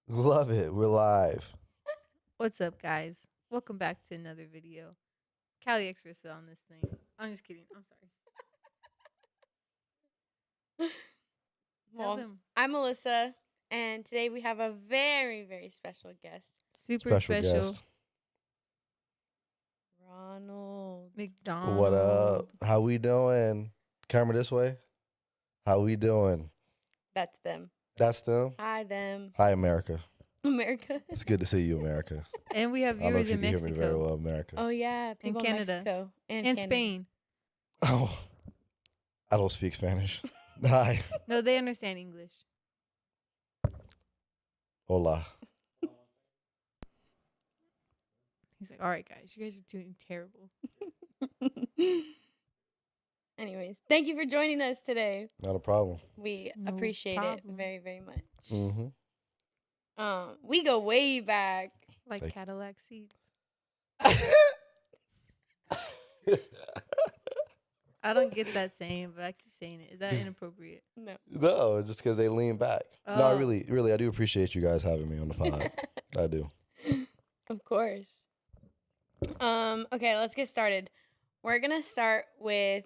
Love it. We're live. What's up, guys? Welcome back to another video. Cali Express on this thing. I'm just kidding. I'm sorry. Tell Well, them. I'm Melissa, and today we have a very, very special guest, Super special. guest. Ronald. McDonald. What up? How we doing? Camera this way. How we doing? That's them. That's them. Hi, them. Hi, America. America. It's good to see you, America. And we have I don't know if viewers you in can hear me very Mexico well, America. Oh, yeah. People in Canada. Mexico. And Canada. Spain. Oh, I don't speak Spanish. Hi. No, they understand English. Hola. He's like, all right, guys, you guys are doing terrible. Anyways, thank you for joining us today. Not a problem. We No appreciate problem. it very, very much. Mm-hmm. We go way back. Like Thank- Cadillac seats. I don't get that saying, but I keep saying it. Is that inappropriate? No. No, just because they lean back. No, Oh. really, I do appreciate you guys having me on the pod. I do. Of course. Okay, let's get started. We're gonna start with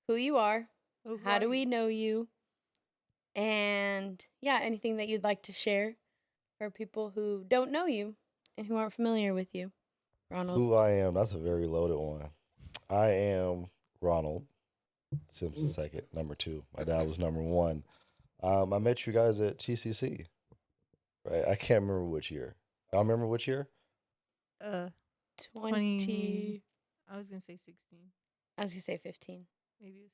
who you are, Oh, who how are do you? we know you, and yeah, anything that you'd like to share for people who don't know you and who aren't familiar with you. Ronald. Who I am, that's a very loaded one. I am Ronald Simpson second, number 2. My dad was number 1. I met you guys at TCC, right? I can't remember which year. Y'all remember which year? 20. I was going to say 16. I was gonna say 15. Maybe it was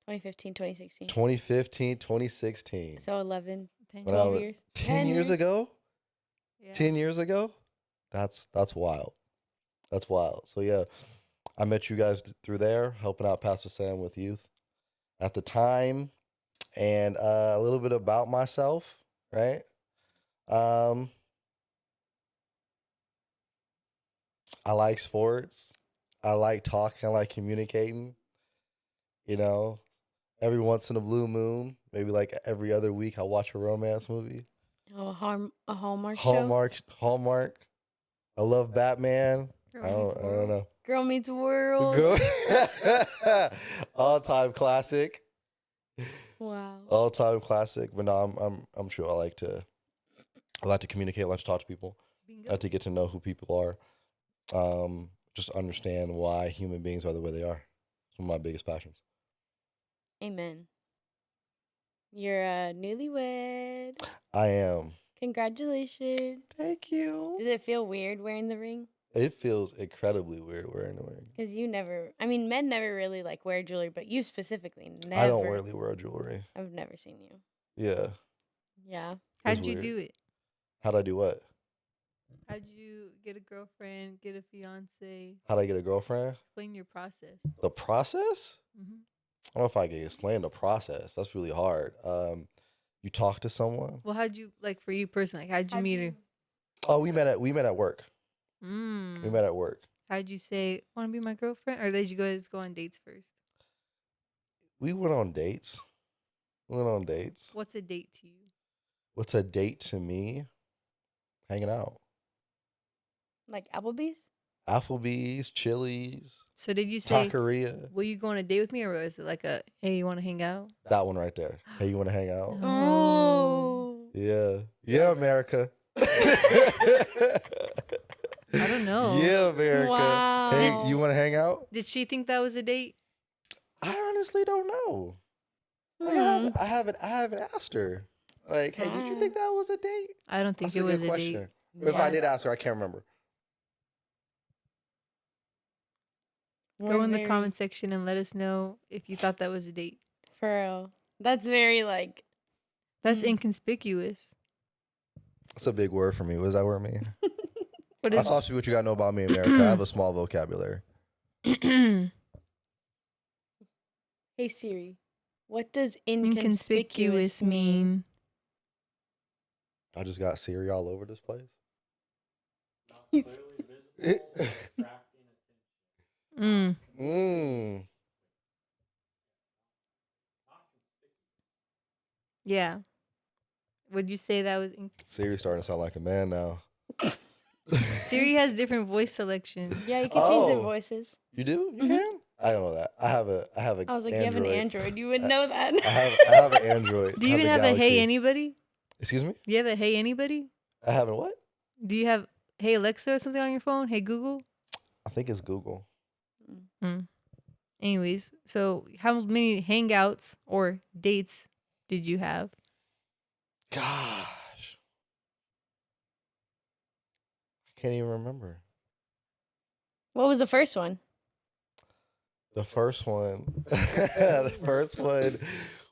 2015, 2016. 2015, 2016. So 11, 10. When I 12 was- years. 10 years ago? Yeah. 10 years ago? That's wild. That's wild. So yeah, I met you guys through there, helping out Pastor Sam with youth at the time, and a little bit about myself, right? I like sports. I like talking. I like communicating. You know, every once in a blue moon, maybe like every other week, I watch a romance movie. Oh, a Hallmark show. Hallmark. I love Batman. Girl I Meets don't World. know. Girl Meets World. Go. All-time classic. Wow. All-time classic. But no, I'm sure I like to communicate. I like to talk to people. Bingo. I like to get to know who people are. Just understand why human beings are the way they are. It's one of my biggest passions. Amen. You're a newlywed. I am. Congratulations. Thank you. Does it feel weird wearing the ring? It feels incredibly weird wearing the ring. Because men never really like wear jewelry, but you specifically never. I don't really wear jewelry. I've never seen you. Yeah. Yeah. How'd It's you weird. do it? How'd I do what? How'd you get a girlfriend, get a fiance? How'd I get a girlfriend? Explain your process. The process? Mm-hmm. I don't know if I can explain the process. That's really hard. You talk to someone. Well, how'd you, like, for you personally, like, how'd you meet her? Oh, we met at work. Mm. We met at work. How'd you say, want to be my girlfriend? Or did you guys go on dates first? We went on dates. What's a date to you? What's a date to me? Hanging out. Like Applebee's? Applebee's, Chili's, So did you say, Taqueria. will you go on a date with me? Or was it like a, hey, you want to hang out? That one right there. Hey, you want to hang out? Oh. Yeah. Yeah, America. I don't know. Yeah, America. Wow. Hey, you want to hang out? Did she think that was a date? I honestly don't know. I haven't asked her. Like, hey, did you think that was a date? I don't think That's it a was good a question. date. Or if I Yeah. did ask her, I can't remember. Go We're in the very- comment section and let us know if you thought that was a date. For real. That's very like. That's Mm. inconspicuous. That's a big word for me. What does that word mean? What That's is also what you gotta know about me, America. I have a small vocabulary. Hey Siri, What does inconspicuous mean? I just got Siri all over this place. Mm. Mm. Yeah. Would you say that was Siri's starting to sound like a man now. Siri has different voice selections. Yeah, you can change their Oh. voices. You do? You Mhm. can? I don't know that. I have a I was like, you have an Android. You would know that. I have an Android. Do you even have a Galaxy. Hey Anybody? Excuse me? Do you have a Hey Anybody? I have a what? Do you have Hey Alexa or something on your phone? Hey Google? I think it's Google. Mm. Anyways, so how many hangouts or dates did you have? Gosh. I can't even remember. What was the first one? The first one,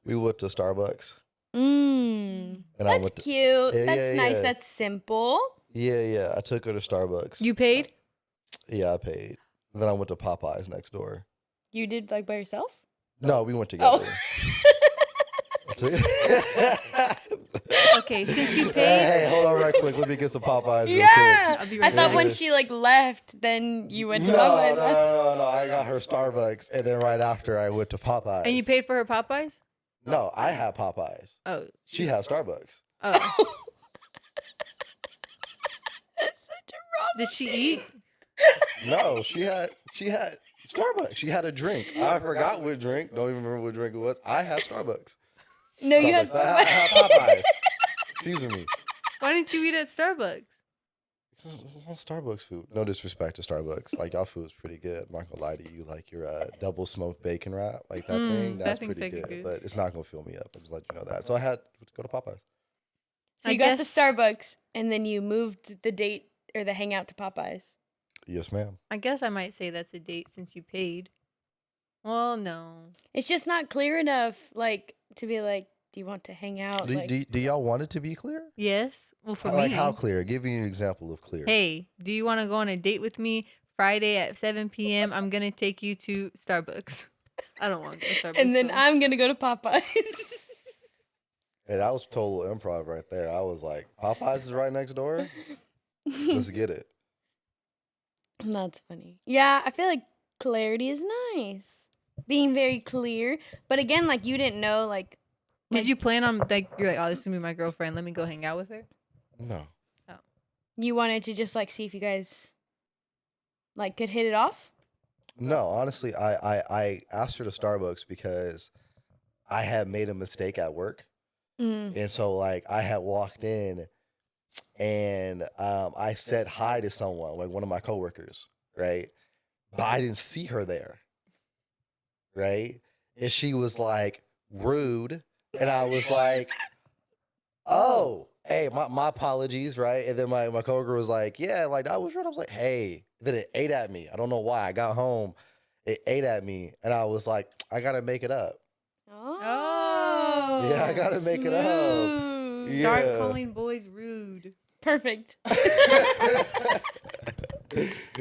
we went to Starbucks. Mm. And I That's went to- cute. Yeah, That's yeah, nice. yeah. That's simple. Yeah. I took her to Starbucks. You paid? Yeah, I paid. Then I went to Popeyes next door. You did like by yourself? No, we went Oh. together. Okay, since you Hey, paid. hold on right quick. Let me get some Popeyes real Yeah. I'll be I right thought back. when she like left, then you quick. went to No, Popeyes. no. I got her Starbucks, and then right after I went to Popeyes. And you paid for her Popeyes? No, I had Popeyes. Oh. She had Starbucks. Oh. That's such a wrong. Did she eat? No, she had Starbucks. She had a drink. I forgot what drink. Don't even remember what drink it was. I had Starbucks. No, you had. Starbucks. I had Popeyes. Confusing me. Why didn't you eat at Starbucks? Starbucks food. No disrespect to Starbucks. Like, y'all food's pretty good. I'm not gonna lie to you. Like, your double smoked bacon wrap, like that thing, that that's thing's pretty like good. good. But it's not gonna fill me up. I'm just letting you know that. So I had to go to Popeyes. So I you got the guess- Starbucks, and then you moved the date or the hangout to Popeyes. Yes, ma'am. I guess I might say that's a date since you paid. Well, no. It's just not clear enough, like to be like, do you want to hang out? Like, Do y'all want it to be clear? Yes. Well, for Like, me. how clear? Give me an example of clear. Hey, do you want to go on a date with me Friday at 7 p.m.? I'm going to take you to Starbucks. I don't want to go to Starbucks. and then though. I'm gonna go to Popeyes. Hey, that was total improv right there. I was like, Popeyes is right next door. Let's get it. That's funny. Yeah, I feel like clarity is nice. Being very clear, but again, like you didn't know, like. Did you plan on, like, you're like, oh, this is going to be my girlfriend. Let me go hang out with her? No. You wanted to just like see if you guys like could hit it off? No, honestly, I asked her to Starbucks because I had made a mistake at work. Mm. And so, like, I had walked in and I said hi to someone, like one of my coworkers, right? But I didn't see her there, right? And she was like rude. And I was like, oh, hey, my apologies, right? And then my coworker was like, yeah, like, that was rude. I was like, hey. Then it ate at me. I don't know why. I got home, it ate at me. And I was like, I got to make it up. Oh. Yeah, I gotta make it up. Smooth. Yeah. Start calling boys rude. Perfect.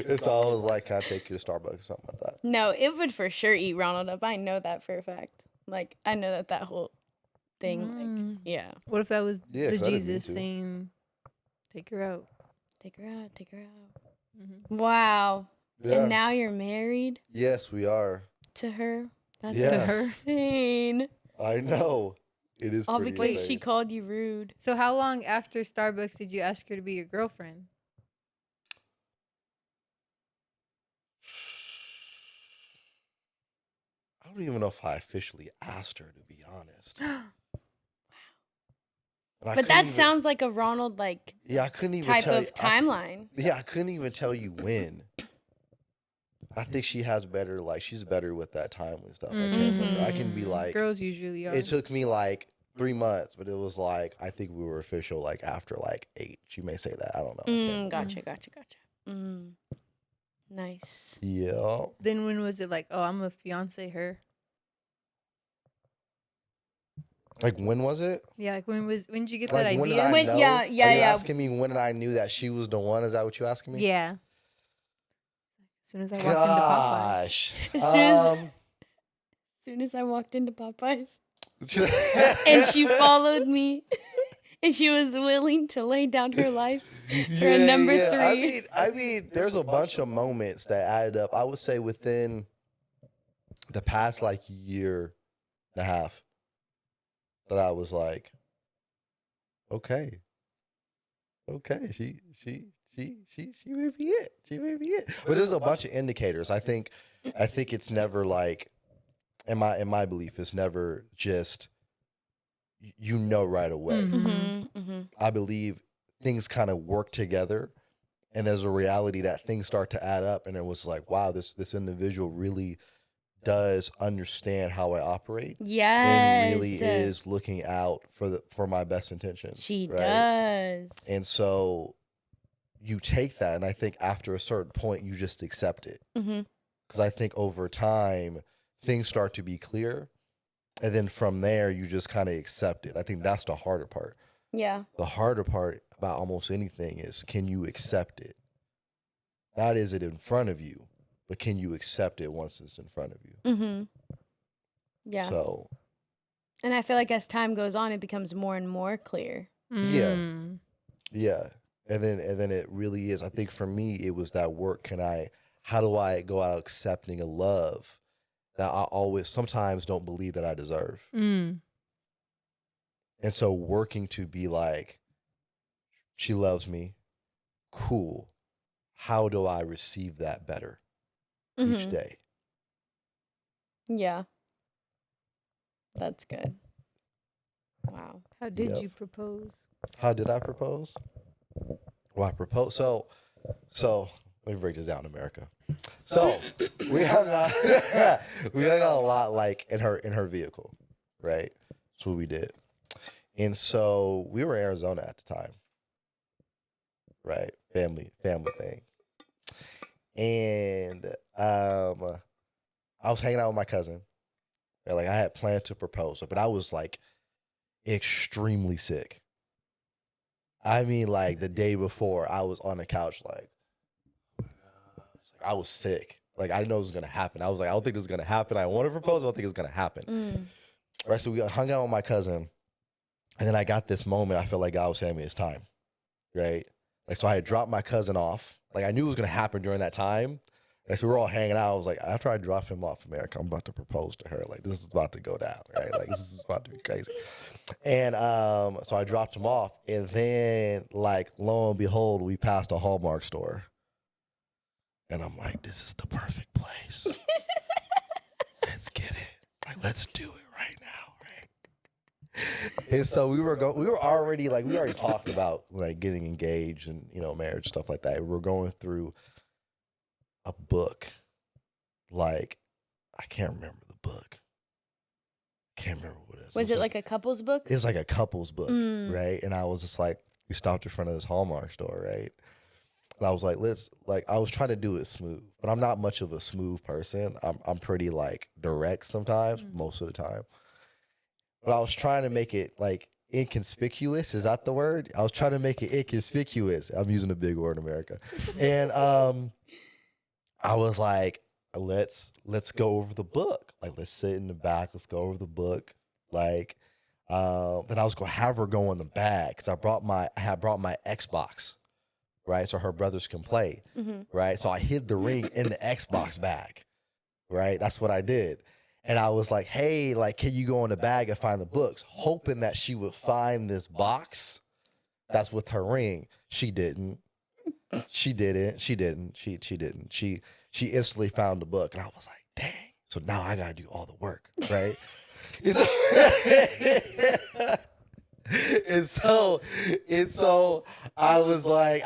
And so I was like, can I take you to Starbucks or something like that? No, it would for sure eat Ronald up. I know that for a fact. Like, I know that whole thing, Mm. like, yeah. What if that was Yeah, the 'cause I didn't mean Jesus to. saying, take her out? Take her out, take her out. Mm-hmm. Wow. Yeah. And now you're married Yes, we are. to her? That's Yes. her? insane. I know. It is All pretty because insane. she called you rude. So how long after Starbucks did you ask her to be your girlfriend? I don't even know if I officially asked her, to be honest. And I But couldn't that even- sounds like a Ronald, like, yeah, I couldn't even type tell of you, timeline. I couldn't even tell you when. I think she has better, like, she's better with that time and stuff. I can't remember. I can be like, Girls usually are. it took me like 3 months, but it was like, I think we were official like after like 8. She may say that. I don't know. I can't remember. Gotcha. Mm. Nice. Yeah. Then when was it like, oh, I'm a fiance her? Like, when was it? Yeah, like when did you get Like, that when did idea? I When- know? yeah, Are you yeah. asking me when I knew that she was the one? Is that what you asking me? Yeah. As soon as I walked into Popeyes. Gosh. As soon as I walked into Popeyes. And she followed me. And she was willing to lay down her life for a number 3. I mean, there's a bunch of moments that added up. I would say within the past like year and a half that I was like, okay, she may be it. She may be it. But there's a bunch of indicators. I think it's never like, in my belief, it's never just right away. I believe things kind of work together, and there's a reality that things start to add up, and it was like, wow, this individual really does understand how I operate. Yes. And really is looking out for my best intentions. She right? does. And so you take that, and I think after a certain point, you just accept it. Because I think over time, things start to be clear. And then from there, you just kind of accept it. I think that's the harder part. Yeah. The harder part about almost anything is, can you accept it? Not is it in front of you, but can you accept it once it's in front of you? Yeah. So. And I feel like as time goes on, it becomes more and more clear. Yeah. And then it really is. I think for me, it was that work. How do I go out accepting a love that I always sometimes don't believe that I deserve? And so working to be like, she loves me. Cool. How do I receive that better each day? Yeah. That's good. Wow. How did you propose? How did I propose? Well, I proposed. So let me break this down, America. So we hung out a lot, like in her vehicle, right? That's what we did. And so we were in Arizona at the time, right? Family thing. And I was hanging out with my cousin. And, like, I had planned to propose, but I was like extremely sick. I mean, like the day before, I was on the couch, like I was sick. Like, I didn't know it was gonna happen. I was like, I don't think this is gonna happen. I want to propose, I don't think it's gonna happen. Right. So we hung out with my cousin, and then I got this moment. I felt like God was saying me it's time. Right. Like, so I had dropped my cousin off. Like, I knew it was gonna happen during that time. Like, so we were all hanging out. I was like, after I drop him off, America, I'm about to propose to her. Like, this is about to go down. Right. Like, this is about to be crazy. And so I dropped him off, and then, like, lo and behold, we passed a Hallmark store. And I'm like, this is the perfect place. Let's get it. Like, let's do it right now, right? And so we already talked about, like, getting engaged and, marriage, stuff like that. We were going through a book. Like, I can't remember the book. Can't remember what it is. Was it like a couple's book? It's like a couple's book, right? And I was just like, we stopped in front of this Hallmark store, right? And I was like, I was trying to do it smooth, but I'm not much of a smooth person. I'm pretty, like, direct sometimes, most of the time. But I was trying to make it, like, inconspicuous. Is that the word? I was trying to make it inconspicuous. I'm using a big word in America. And I was like, let's go over the book. Like, let's sit in the back. Let's go over the book. Like, then I was going to have her go in the bag because I had brought my Xbox. Right, so her brothers can play, right? So I hid the ring in the Xbox bag, right? That's what I did. And I was like, hey, like, can you go in the bag and find the books? Hoping that she would find this box that's with her ring. She didn't. She didn't. She instantly found the book. And I was like, dang. So now I got to do all the work, right? And so I was like,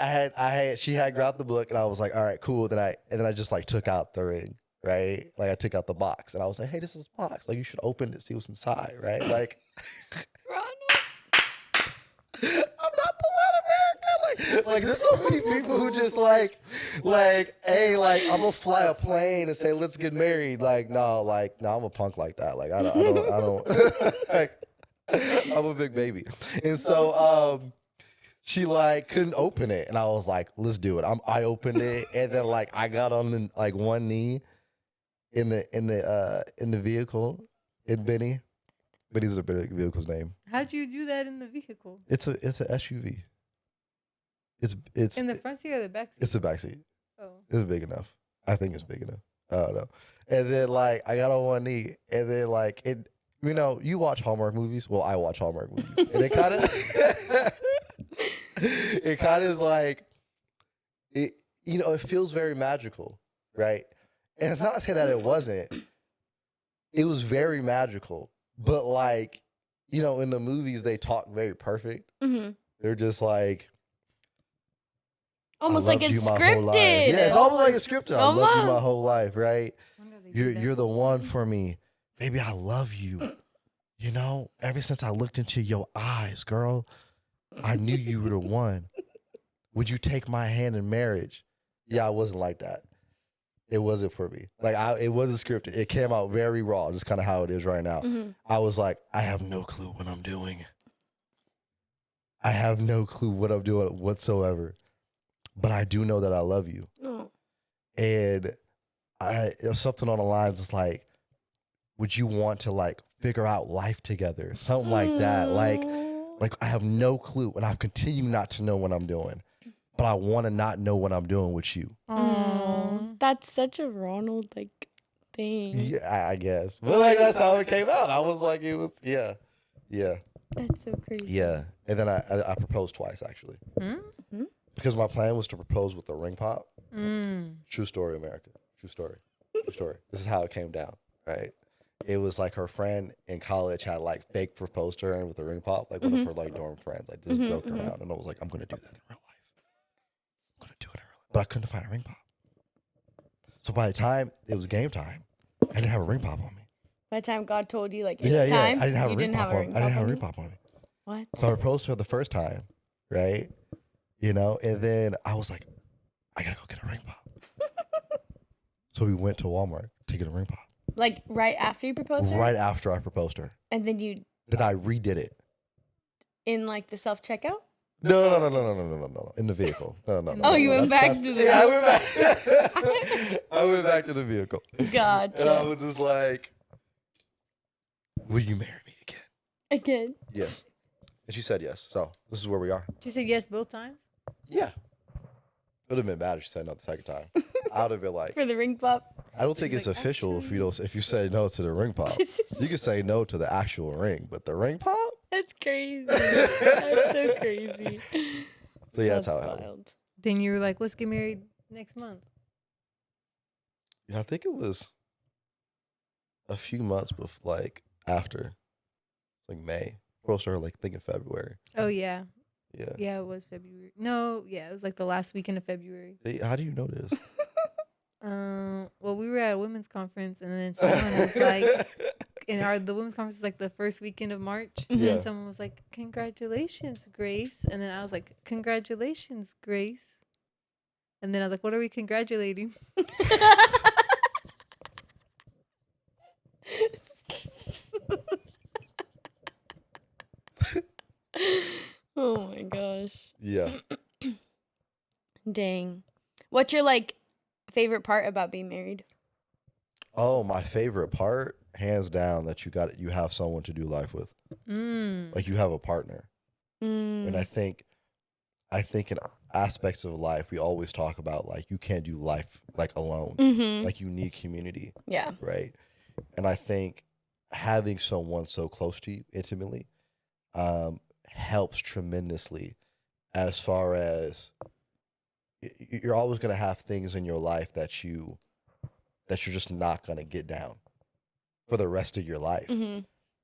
she had grabbed the book, and I was like, all right, cool. Then I just, like, took out the ring, right? Like, I took out the box, and I was like, hey, this is a box. Like, you should open it, see what's inside, right? Like, Ronald. I'm not the one, America. Like, there's so many people who just like, hey, like, I'm gonna fly a plane and say, let's get married. Like, no, I'm a punk like that. Like, I don't like, I'm a big baby. And so she, like, couldn't open it, and I was like, let's do it. I opened it, and then, like, I got on, like, one knee in the vehicle in Benny, Benny's a vehicle's name. How'd you do that in the vehicle? It's a SUV. It's In the front seat or the back seat? It's the back seat. Oh. It's big enough. I think it's big enough. I don't know. And then like I got on one knee, and then like it. You know, you watch Hallmark movies. Well, I watch Hallmark movies, and it kind of, it kind of is like, it. You know, it feels very magical, right? And it's not to say that it wasn't. It was very magical, but like, you know, in the movies they talk very perfect. Mm-hmm. They're just like. Almost I like loved it's you my whole life. scripted. Yeah, it's almost like it's scripted. I loved you my Almost. whole life, right? Wonder they did that. You're the one for me. Baby, I love you. You know, ever since I looked into your eyes, girl, I knew you were the one. Would you take my hand in marriage? Yeah, I wasn't like that. It wasn't for me. Like it wasn't scripted. It came out very raw, just kind of how it is right now. Mm-hmm. I was like, I have no clue what I'm doing. I have no clue what I'm doing whatsoever. But I do know that I love you. Oh. And it was something on the lines is like, would you want to like figure out life together? Something like that. Like I have no clue, and I continue not to know what I'm doing, but I want to not know what I'm doing with you. Aww. That's such a Ronald like thing. Yeah, I guess. But like that's how it came out. I was like, it was yeah. That's so crazy. Yeah. And then I proposed twice actually. Hmm? Because my plan was to propose with the ring pop. Mm. True story, America. True story. True story. This is how it came down, right? It was like her friend in college had like fake proposed to her with a ring pop, like one of her like dorm friends, like just joked around, and I was like, I'm gonna do that in real life. I'm gonna do it in real life, but I couldn't find a ring pop. So by the time it was game time, I didn't have a ring pop on me. By the time God told you like it's time, I didn't have you a ring didn't pop have a on. ring I didn't pop have a on ring you? pop on me. What? So I proposed to her the first time, right? You know, and then I was like, I gotta go get a ring pop. So we went to Walmart to get a ring pop. Like right after you proposed to her? Right after I proposed to her. And then you Then I redid it. in like the self checkout? No. In the vehicle. No. Oh, you went back to the Yeah, I went back. I went back to the vehicle. Gotcha. And I was just like, will you marry me again? Again. Yes. And she said yes. So this is where we are. Did you say yes both times? Yeah. It would have been bad if she said no the second time. I would have been like, For the ring pop. I don't think She's it's like, official actually- if you say no to the ring pop. You can say no to the actual ring, but the ring pop? That's crazy. That's so crazy. So yeah, that's how it happened. wild. Then you were like, let's get married next month. Yeah, I think it was a few months before, like after, like May. Closer, to her, like thinking February. Oh, yeah. Yeah. Yeah, it was February. No, yeah, it was like the last weekend of February. Hey, how do you know this? Well, we were at a women's conference, and then someone was like, the women's conference is like the first weekend of March. Mhm. Yeah. And someone was like, congratulations, Grace. And then I was like, congratulations, Grace. And then I was like, what are we congratulating? Oh my gosh. Yeah. Dang. What's your like favorite part about being married? Oh, my favorite part, hands down, that you have someone to do life with. Mm. Like you have a partner. And I think in aspects of life, we always talk about like you can't do life like alone. Mm-hmm. Like you need community, Yeah. right? And I think having someone so close to you intimately helps tremendously as far as you're always going to have things in your life that you're just not going to get down for the rest of your life. Mm-hmm.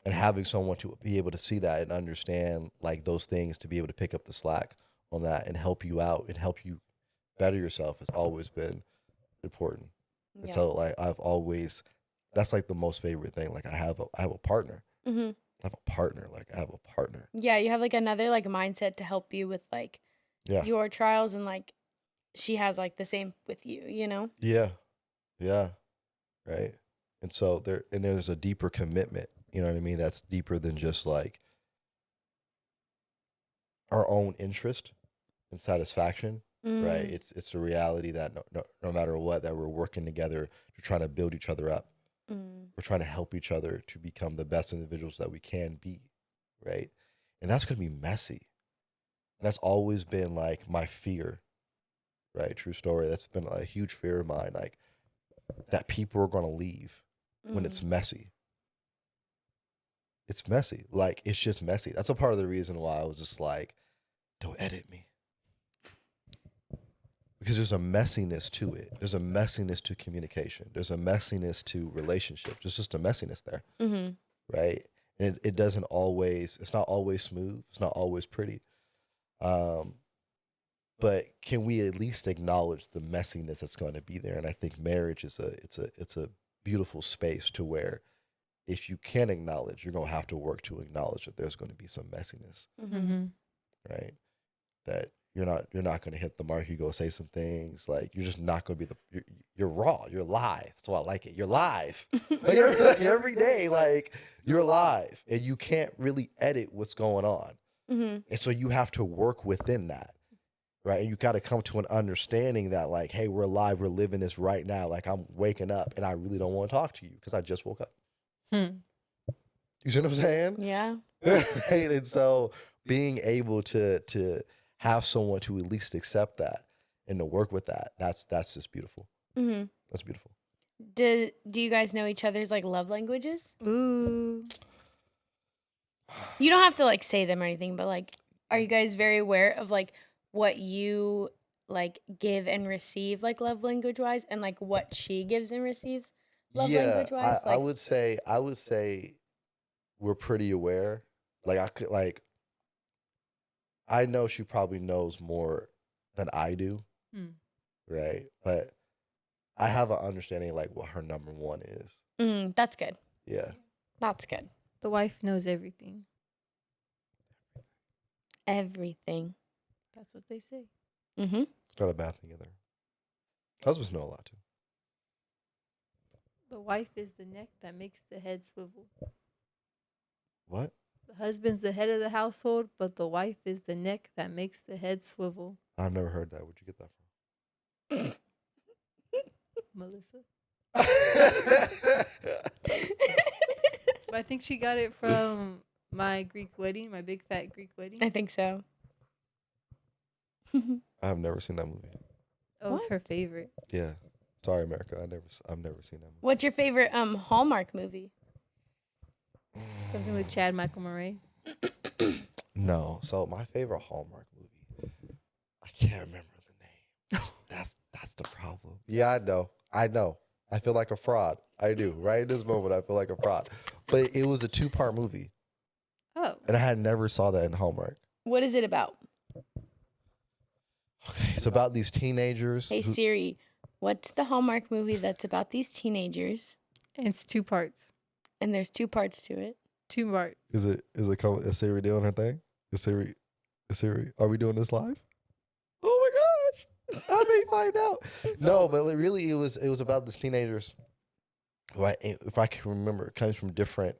And having someone to be able to see that and understand like those things, to be able to pick up the slack on that and help you out and help you better yourself has always been important. And Yeah. so like that's like the most favorite thing. Like I have a partner. Mm-hmm. I have a partner. Yeah, you have like another like mindset to help you with like Yeah. your trials, and like she has like the same with you, you know? Yeah. Yeah. Right. And so there's a deeper commitment, you know what I mean? That's deeper than just like our own interest and satisfaction, right? It's the reality that no matter what, that we're working together to try to build each other up, We're trying to help each other to become the best individuals that we can be, right? And that's going to be messy. And that's always been like my fear, right? True story. That's been a huge fear of mine, like that people are going to leave when it's messy. It's messy. Like, it's just messy. That's a part of the reason why I was just like, don't edit me. Because there's a messiness to it. There's a messiness to communication. There's a messiness to relationships. There's just a messiness there, right? And it doesn't always, it's not always smooth. It's not always pretty. But can we at least acknowledge the messiness that's going to be there? And I think marriage is it's a beautiful space to where if you can acknowledge, you're going to have to work to acknowledge that there's going to be some messiness, right? That you're not going to hit the mark. You go say some things like you're just not going to be you're raw. You're live. That's why I like it. You're live. Like every day, like you're live, and you can't really edit what's going on. And so you have to work within that, right? And you got to come to an understanding that like, hey, we're alive. We're living this right now. Like I'm waking up, and I really don't want to talk to you because I just woke up. You see what I'm saying? Yeah. Right? And so being able to have someone to at least accept that and to work with that, that's just beautiful. That's beautiful. Do you guys know each other's like love languages? Ooh. You don't have to like say them or anything, but like, are you guys very aware of like what you like give and receive like love language wise, and like what she gives and receives love language wise? I would say we're pretty aware. Like I know she probably knows more than I do, right? But I have an understanding like what her number one is. That's good. Yeah. That's good. The wife knows everything. Everything. That's what they say. It's not a bad thing either. Husbands know a lot too. The wife is the neck that makes the head swivel. What? The husband's the head of the household, but the wife is the neck that makes the head swivel. I've never heard that. Where'd you get that from? Melissa. But I think she got it from my Greek wedding, my big fat Greek wedding. I think so. I've never seen that movie. Oh, it's her favorite. Yeah. Sorry, America. I've never seen that movie. What's your favorite Hallmark movie? Something with Chad Michael Murray. No. So my favorite Hallmark movie, I can't remember the name. That's the problem. Yeah, I know. I feel like a fraud. I do. Right in this moment, I feel like a fraud. But it was a 2-part movie. Oh. And I had never saw that in Hallmark. What is it about? Okay, it's about these teenagers. Hey Siri, what's the Hallmark movie that's about these teenagers? And it's 2 parts. And there's 2 parts to it. 2 parts. Is Siri doing her thing? Is Siri, are we doing this live? Oh my gosh. I may find out. No, but it was about these teenagers. Right, if I can remember, it comes from different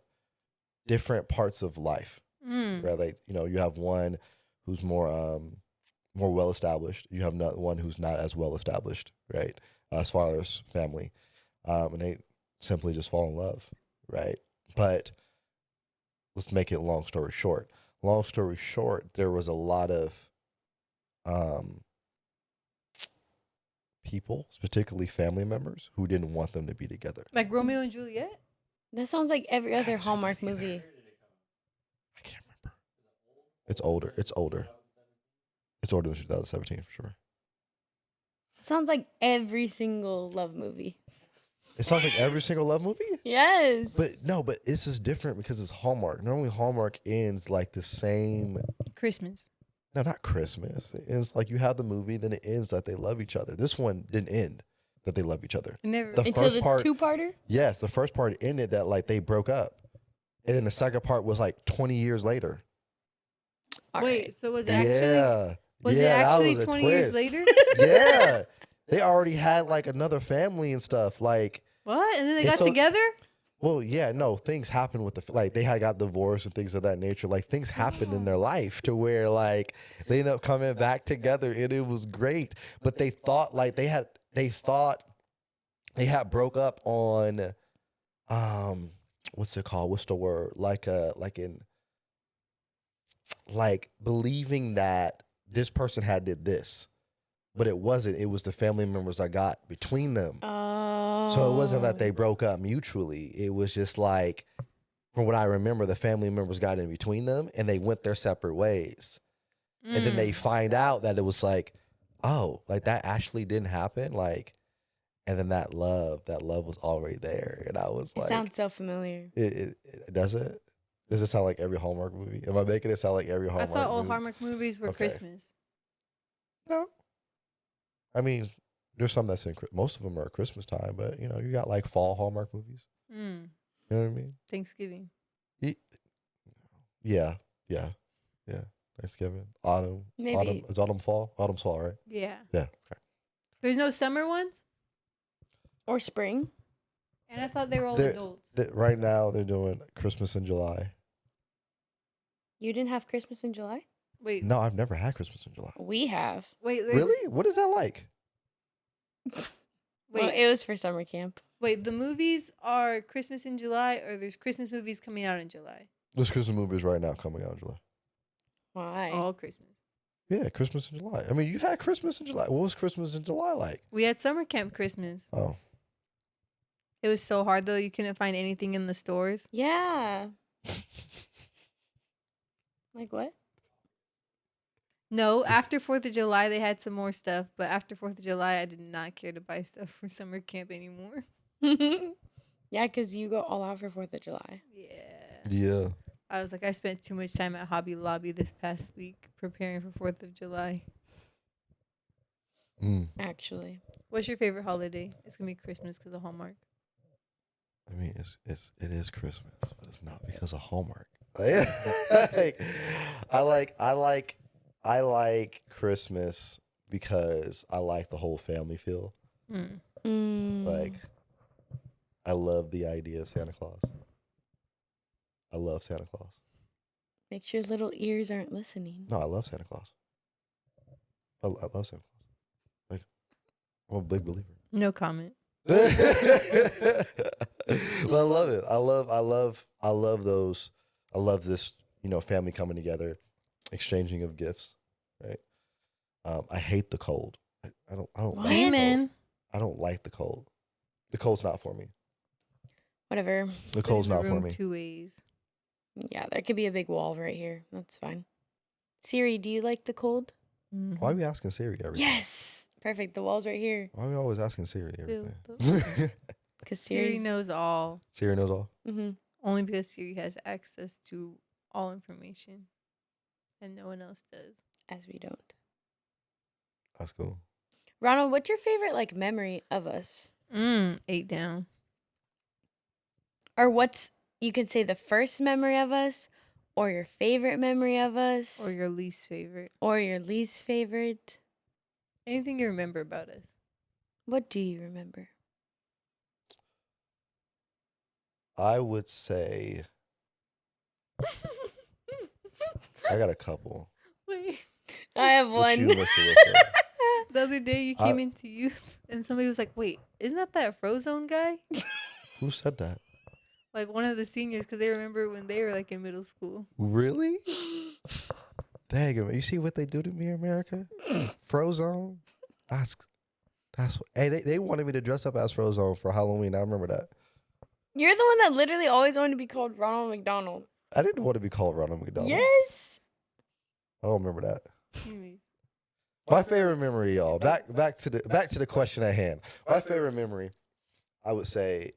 parts of life. Right, like you have one who's more well established. You have one who's not as well established, right? As far as family, and they simply just fall in love, right? But let's make it long story short. Long story short, there was a lot of people, particularly family members, who didn't want them to be together. Like Romeo and Juliet? That sounds like every other Hallmark movie. I can't remember. It's older. It's older than 2017 for sure. It sounds like every single love movie. It sounds like every single love movie? Yes. But this is different because it's Hallmark. Normally Hallmark ends like the same. Christmas. No, not Christmas. It ends like you have the movie, then it ends that they love each other. This one didn't end that they love each other. Never. The Until first the part, 2-parter? Yes, the first part ended that like they broke up. And then the second part was like 20 years later. All Wait, right. so was it actually? Yeah. Was it that actually was a 20 years twist. later? Yeah. They already had like another family and stuff. Like, What? And then they And got so- together? well, yeah, no, things happened with like they had got divorced and things of that nature. Like things happened in their life to where like they ended up coming back together and it was great. But they thought like they had broke up on what's it called? What's the word? Like believing that this person had did this, but it wasn't. It was the family members I got between them. So it wasn't that they broke up mutually. It was just like, from what I remember, the family members got in between them and they went their separate ways. And then they find out that it was like, oh, like that actually didn't happen. Like, and then that love was already there. And I was It like, sounds so familiar. does it? Does it sound like every Hallmark movie? Am I making it sound like every I Hallmark thought all movie? Hallmark movies were Okay. Christmas. No. I mean, there's some that's most of them are at Christmas time, but you got like fall Hallmark movies. Mm. You know what I mean? Thanksgiving. Yeah. Thanksgiving, autumn. Maybe. Autumn is autumn fall. Autumn's fall, right? Yeah. Yeah. Okay. There's no summer ones? Or spring. And I thought they were all They're- adults. Right now they're doing Christmas in July. You didn't have Christmas in July? Wait. No, I've never had Christmas in July. We have. Wait. Really? What is that like? Wait. Well, it was for summer camp. Wait. The movies are Christmas in July, or there's Christmas movies coming out in July? There's Christmas movies right now coming out in July. Why? All Christmas. Yeah, Christmas in July. I mean, you had Christmas in July. What was Christmas in July like? We had summer camp Christmas. Oh. It was so hard though. You couldn't find anything in the stores. Yeah. Like what? No, after 4th of July, they had some more stuff. But after 4th of July, I did not care to buy stuff for summer camp anymore. Yeah, because you go all out for 4th of July. Yeah. Yeah. I was like, I spent too much time at Hobby Lobby this past week preparing for 4th of July. Actually. What's your favorite holiday? It's going to be Christmas because of Hallmark. I mean, it is Christmas, but it's not because of Hallmark. Like, I like Christmas because I like the whole family feel. Like, I love the idea of Santa Claus. I love Santa Claus. Make sure little ears aren't listening. No, I love Santa Claus. I love Santa Claus. Like, I'm a big believer. No comment. But I love it. I love those. I love this, family coming together, exchanging of gifts, right? I hate the cold. I don't like the cold. Amen. I don't like the cold. The cold's not for me. Whatever. The cold's Put in not the for room me. 2 ways. Yeah, there could be a big wall right here. That's fine. Siri, do you like the cold? Why are we asking Siri everything? Yes. Perfect. The wall's right here. Why are we always asking Siri everything? Because Siri knows all. Siri knows all. Mm-hmm. Only because Siri has access to all information. And no one else does. As we don't. That's cool. Ronald, what's your favorite memory of us? 8 down. Or what's, you could say the first memory of us, or your favorite memory of us, Or your least favorite. or your least favorite. Anything you remember about us. What do you remember? I would say I got a couple. Wait. I have What you one. listen. The other day you came into youth and somebody was like, wait, isn't that Frozone guy? Who said that? Like one of the seniors, because they remember when they were like in middle school. Really? Dang, you see what they do to me in America? Frozone. That's what. Hey, they wanted me to dress up as Frozone for Halloween. I remember that. You're the one that literally always wanted to be called Ronald McDonald. I didn't want to be called Ronald McDonald. Yes. I don't remember that. Anyways. My favorite memory, y'all. Back to the question at hand. My favorite memory, I would say,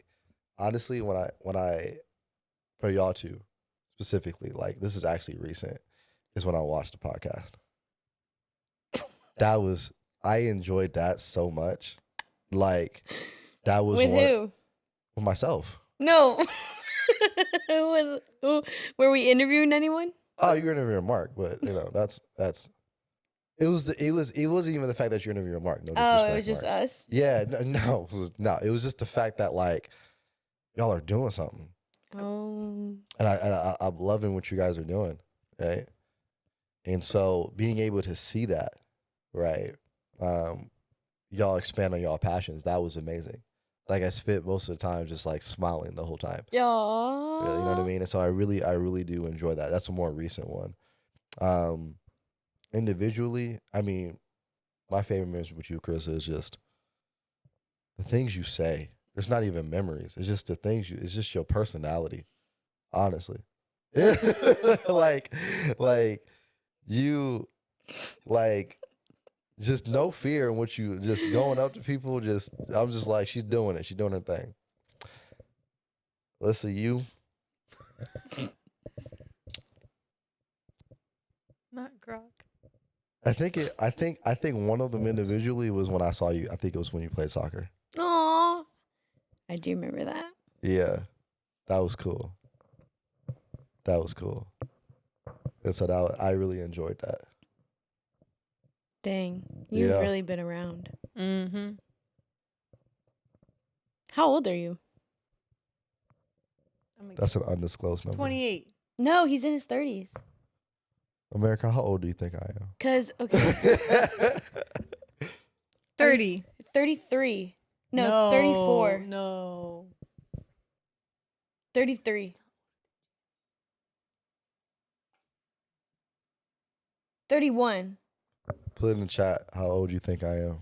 honestly, when I for y'all two specifically, like this is actually recent, is when I watched the podcast. I enjoyed that so much. Like that was With who? With myself. No. Were we interviewing anyone? Oh, you're interviewing Mark, but that's it wasn't even the fact that you're interviewing Mark. No Oh, it disrespect, was just Mark. us. Yeah, no, it was just the fact that like y'all are doing something, Oh. and I'm loving what you guys are doing, right? And so being able to see that, right, y'all expand on y'all passions, that was amazing. Like I spent most of the time just like smiling the whole time. Yeah. Yeah, you know what I mean? And so I really do enjoy that. That's a more recent one. Individually, I mean, my favorite memories with you, Chris, is just the things you say. It's not even memories. It's just the things it's just your personality, honestly. like, like you, like, just no fear in what you just going up to people. I'm just like, she's doing it. She's doing her thing. Listen, you, Not Grok. I think one of them individually was when I saw you. I think it was when you played soccer. Aw. I do remember that. Yeah, that was cool. That was cool. And so I really enjoyed that. Dang. You've Yeah. really been around. Mm-hmm. How old are you? That's an undisclosed number. 28. No, he's in his 30s. America, how old do you think I am? Because, okay, 30. 33. No, 34. No. 33. 31. Put in the chat how old you think I am.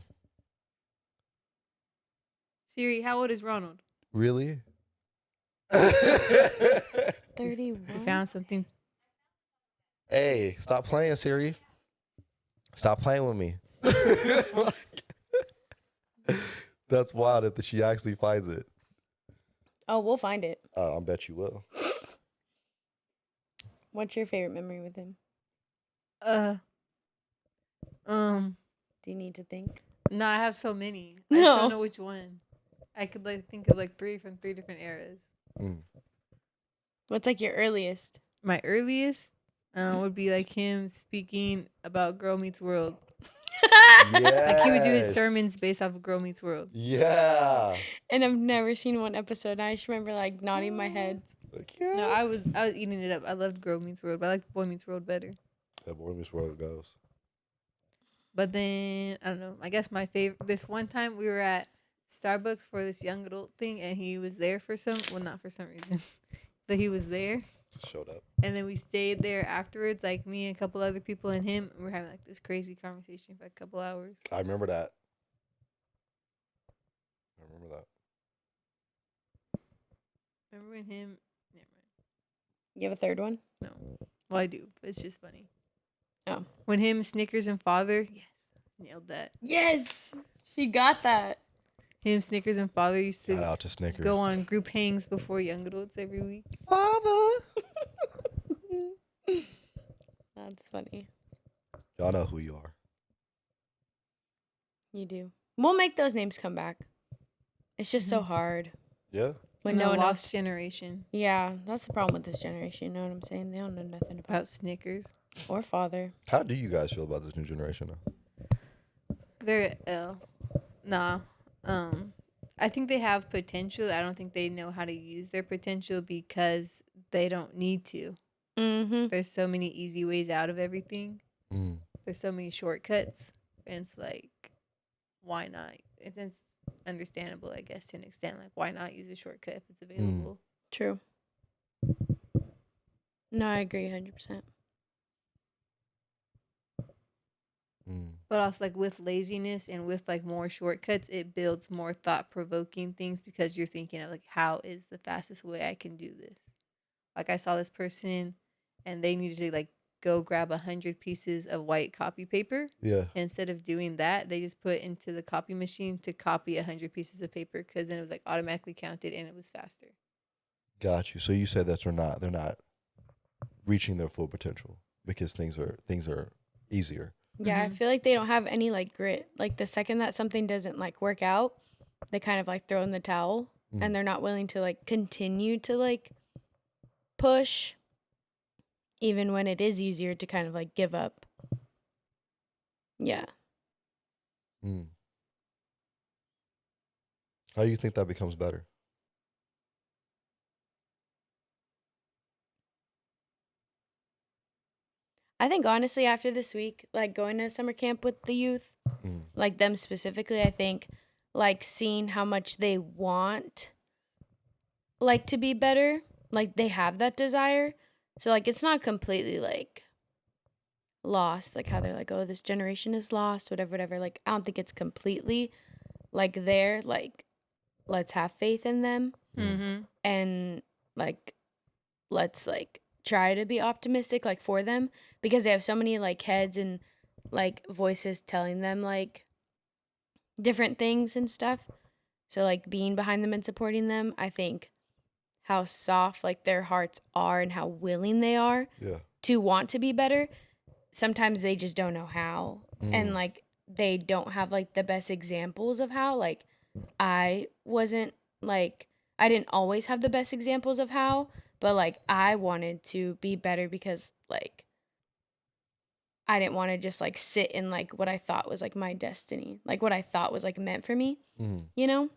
Siri, how old is Ronald? Really? 31. We found something. Hey, stop playing, Siri. Stop playing with me. That's wild if she actually finds it. Oh, we'll find it. I bet you will. What's your favorite memory with him? Do you need to think? No, I have so many. I No. just don't know which one. I could like think of like 3 from 3 different eras. What's like your earliest? My earliest would be like him speaking about Girl Meets World. Yeah. Like he would do his sermons based off of Girl Meets World. Yeah. And I've never seen one episode. I just remember like nodding my head. No, I was eating it up. I loved Girl Meets World, but I liked Boy Meets World better. Yeah, Boy Meets World goes. But then I don't know. I guess my favorite. This one time we were at Starbucks for this young adult thing, and he was there for not for some reason, but he was there. Showed up. And then we stayed there afterwards, like me and a couple other people and him. And we're having like this crazy conversation for like, a couple hours. I remember that. Remember when him? Never mind. You have a third one? No. Well, I do. But it's just funny. Oh. When him, Snickers, and Father. Yes. Nailed that. Yes. She got that. Him, Snickers, and Father used Shout to out to Snickers. go on group hangs before young adults every week. Father. That's funny. Y'all know who you are. You do. We'll make those names come back. It's just so hard. Yeah. When no one lost else. generation. Yeah, that's the problem with this generation. You know what I'm saying? They don't know nothing About Snickers. or father. How do you guys feel about this new generation now? They're nah. I think they have potential. I don't think they know how to use their potential because they don't need to. Mm-hmm. There's so many easy ways out of everything. Mm. There's so many shortcuts, and it's like, why not? It's understandable, I guess, to an extent. Like, why not use a shortcut if it's available? True. No, I agree 100%. But also, like, with laziness and with like more shortcuts, it builds more thought-provoking things because you're thinking of like, how is the fastest way I can do this? Like, I saw this person, and they needed to like go grab 100 pieces of white copy paper. Yeah. Instead of doing that, they just put into the copy machine to copy 100 pieces of paper because then it was like automatically counted and it was faster. Got you. So you said that they're not reaching their full potential because things are easier. Yeah, I feel like they don't have any like grit. Like the second that something doesn't like work out, they kind of like throw in the towel and they're not willing to like continue to like push even when it is easier to kind of like give up. Yeah. How do you think that becomes better? I think honestly after this week, like going to summer camp with the youth, like them specifically, I think like seeing how much they want like to be better, like they have that desire. So like it's not completely like lost, like how they're like, oh, this generation is lost, whatever, whatever. Like I don't think it's completely like there, like let's have faith in them Mm-hmm. and like let's like try to be optimistic like for them because they have so many like heads and like voices telling them like different things and stuff. So like being behind them and supporting them, I think how soft like their hearts are and how willing they are Yeah. to want to be better. Sometimes they just don't know how. And Mm. like they don't have like the best examples of how. Like I wasn't like I didn't always have the best examples of how, but like I wanted to be better because like I didn't want to just like sit in like what I thought was like my destiny, like what I thought was like meant for me, Mm. you know?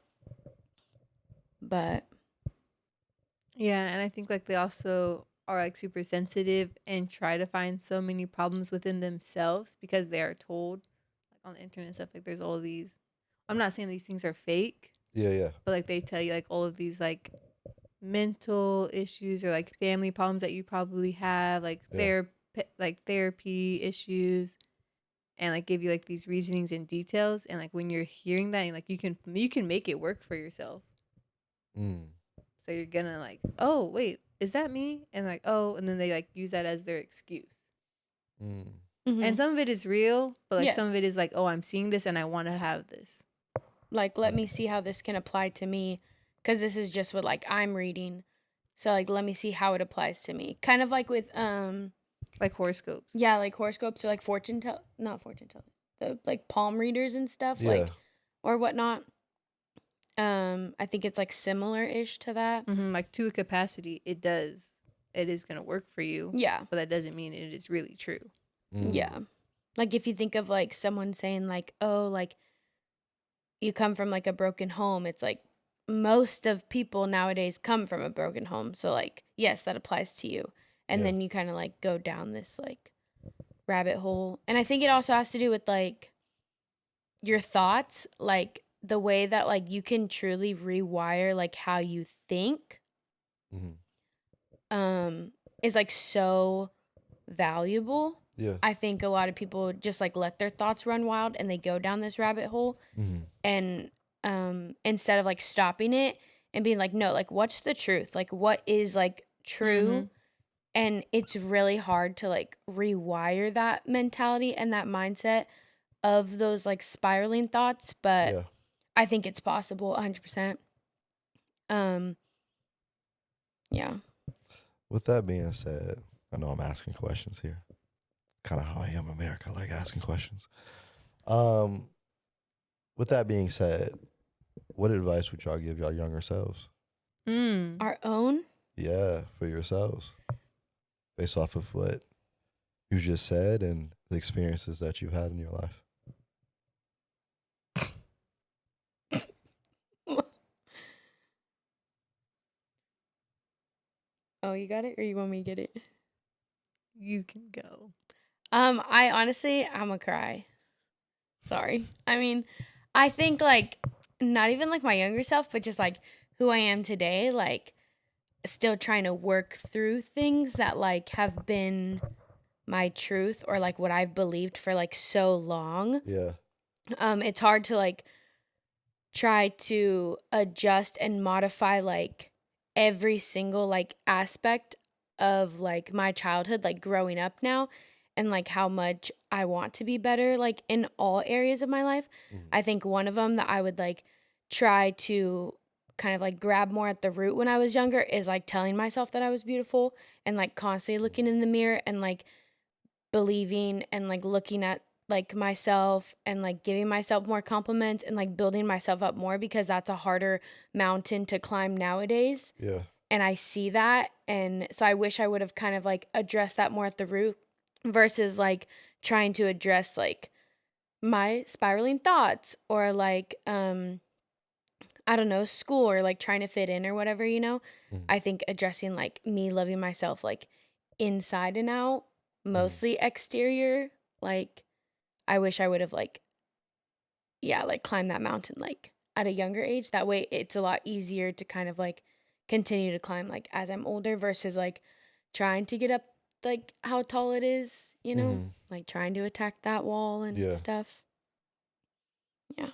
But Yeah, and I think like they also are like super sensitive and try to find so many problems within themselves because they are told like on the internet and stuff like there's all these. I'm not saying these things are fake, Yeah, yeah. but like they tell you like all of these like mental issues or like family problems that you probably have, like Yeah. therapy issues, and like give you like these reasonings and details. And like when you're hearing that, like you can make it work for yourself. Mm. So you're gonna like, oh wait, is that me? And like, oh, and then they like use that as their excuse. Mm. And some of it is real, but like some of Yes. it is like, oh, I'm seeing this and I want to have this. like let me see how this can apply to me because this is just what like I'm reading. So like let me see how it applies to me. Kind of like with Like horoscopes. yeah, like horoscopes or like not fortune tell, the like palm readers and stuff Yeah. like or whatnot. I think it's like similar-ish to that. Like to a capacity, it is gonna work for you. Yeah. But that doesn't mean it is really true. Mm. Yeah. Like if you think of like someone saying like, "Oh, like you come from like a broken home." It's like most of people nowadays come from a broken home. So like, yes, that applies to you. And Yeah. then you kind of like go down this like rabbit hole. And I think it also has to do with like your thoughts, like the way that like you can truly rewire like how you think Mhm. is like so valuable. Yeah. I think a lot of people just like let their thoughts run wild and they go down this rabbit hole Mhm. and instead of like stopping it and being like, no, like what's the truth, like what is like true. And it's really hard to like rewire that mentality and that mindset of those like spiraling thoughts, but Yeah. I think it's possible 100%. Yeah. With that being said, I know I'm asking questions here. Kind of how I am in America, I like asking questions. Um, with that being said, what advice would y'all give y'all younger selves? Our own. Yeah, for yourselves, based off of what you just said and the experiences that you've had in your life. Oh, you got it or you want me to get it? You can go. I honestly, I'm a cry. Sorry. I mean, I think like not even like my younger self, but just like who I am today, like still trying to work through things that like have been my truth or like what I've believed for like so long. Yeah. It's hard to like try to adjust and modify like every single like aspect of like my childhood, like growing up now, and like how much I want to be better like in all areas of my life. Mhm. I think one of them that I would like try to kind of like grab more at the root when I was younger is like telling myself that I was beautiful and like constantly looking in the mirror and like believing and like looking at like myself and like giving myself more compliments and like building myself up more because that's a harder mountain to climb nowadays. Yeah. And I see that. And so I wish I would have kind of like addressed that more at the root versus like trying to address like my spiraling thoughts or like I don't know, school or like trying to fit in or whatever, you know. Mhm. I think addressing like me loving myself like inside and out, mostly exterior, like I wish I would have like yeah, like climbed that mountain like at a younger age. That way it's a lot easier to kind of like continue to climb like as I'm older versus like trying to get up like how tall it is, you know? Mm-hmm. Like trying to attack that wall and Yeah. stuff. Yeah.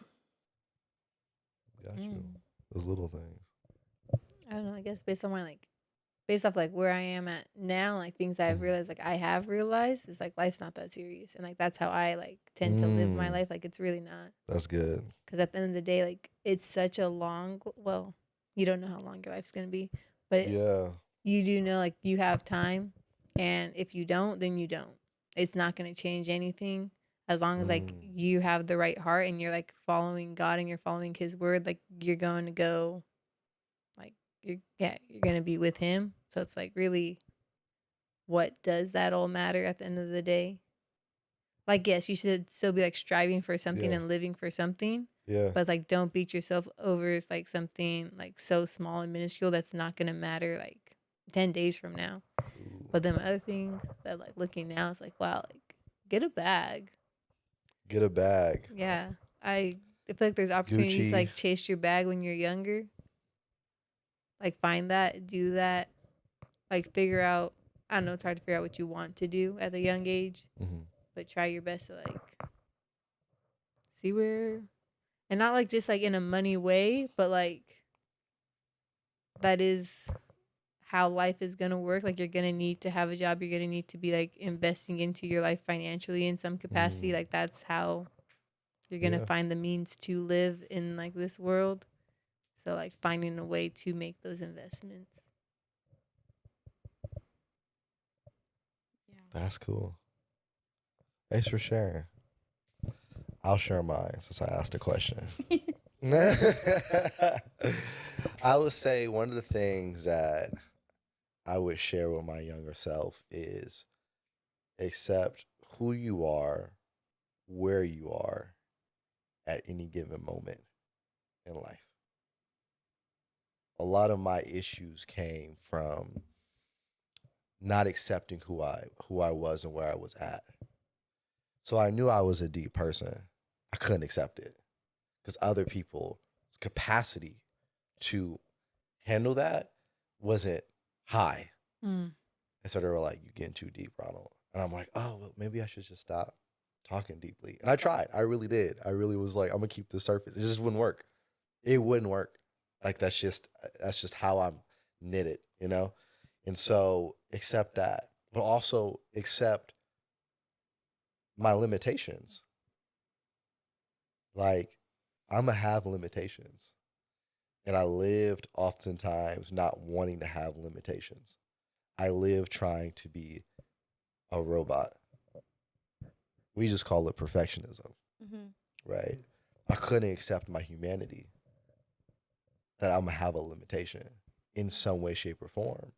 Got you. Mm. Those little things. I don't know. I guess based off like where I am at now, like things I've Mhm. realized, like I have realized, is like life's not that serious, and like that's how I like tend to live my life. Like it's really not, That's good. because at the end of the day, like it's such a long. Well, you don't know how long your life's gonna be, but Yeah. you do know like you have time, and if you don't, then you don't. It's not gonna change anything as long as like you have the right heart and you're like following God and you're following His word. Like you're going to go, like you're gonna be with Him. So it's like really, what does that all matter at the end of the day? Like yes, you should still be like striving for something Yeah. and living for something, Yeah. but like don't beat yourself over it's like something like so small and minuscule that's not gonna matter like 10 days from now. Ooh. But then my other thing that like looking now is like wow, like get a bag. Get a bag. Yeah. I feel like there's opportunities to Gucci. like chase your bag when you're younger. Like find that, do that, like figure out, I don't know, it's hard to figure out what you want to do at a young age, Mm-hmm. but try your best to like see where, and not like just like in a money way, but like that is how life is going to work. Like you're going to need to have a job, you're going to need to be like investing into your life financially in some capacity. Like that's how you're going to Yeah. find the means to live in like this world. So like finding a way to make those investments. Yeah. That's cool. Thanks for sharing. I'll share mine since I asked a question. I would say one of the things that I would share with my younger self is accept who you are, where you are at any given moment in life. A lot of my issues came from not accepting who I was and where I was at. So I knew I was a deep person. I couldn't accept it because other people's capacity to handle that wasn't high. Mm. And so they were like, "You getting too deep, Ronald." And I'm like, "Oh, well, maybe I should just stop talking deeply." And I tried. I really did. I really was like, "I'm gonna keep the surface." It just wouldn't work. It wouldn't work. Like that's just how I'm knitted, you know. And so accept that, but also accept my limitations. Like I'm gonna have limitations, and I lived oftentimes not wanting to have limitations. I lived trying to be a robot. We just call it perfectionism, Mm-hmm. right? I couldn't accept my humanity, that I'm gonna have a limitation in some way, shape, or form.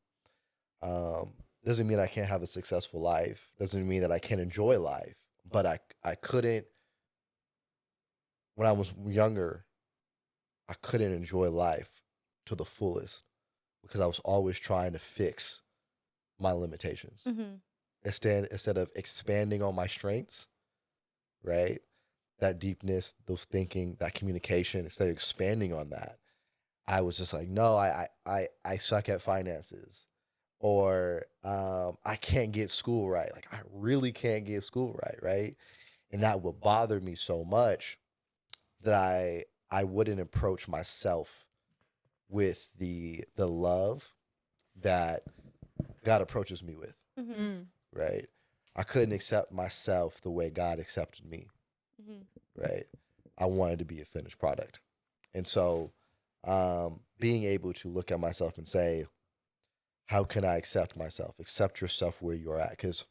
Doesn't mean I can't have a successful life. Doesn't mean that I can't enjoy life. But I couldn't, when I was younger, I couldn't enjoy life to the fullest because I was always trying to fix my limitations. Mm-hmm. Instead of expanding on my strengths, right? That deepness, those thinking, that communication, instead of expanding on that, I was just like, no, I suck at finances, or I can't get school right. Like I really can't get school right, right? And that would bother me so much that I wouldn't approach myself with the love that God approaches me with, Mm-hmm. Mm. right? I couldn't accept myself the way God accepted me, Mm-hmm. right? I wanted to be a finished product. And so being able to look at myself and say, how can I accept myself? Accept yourself where you are at, because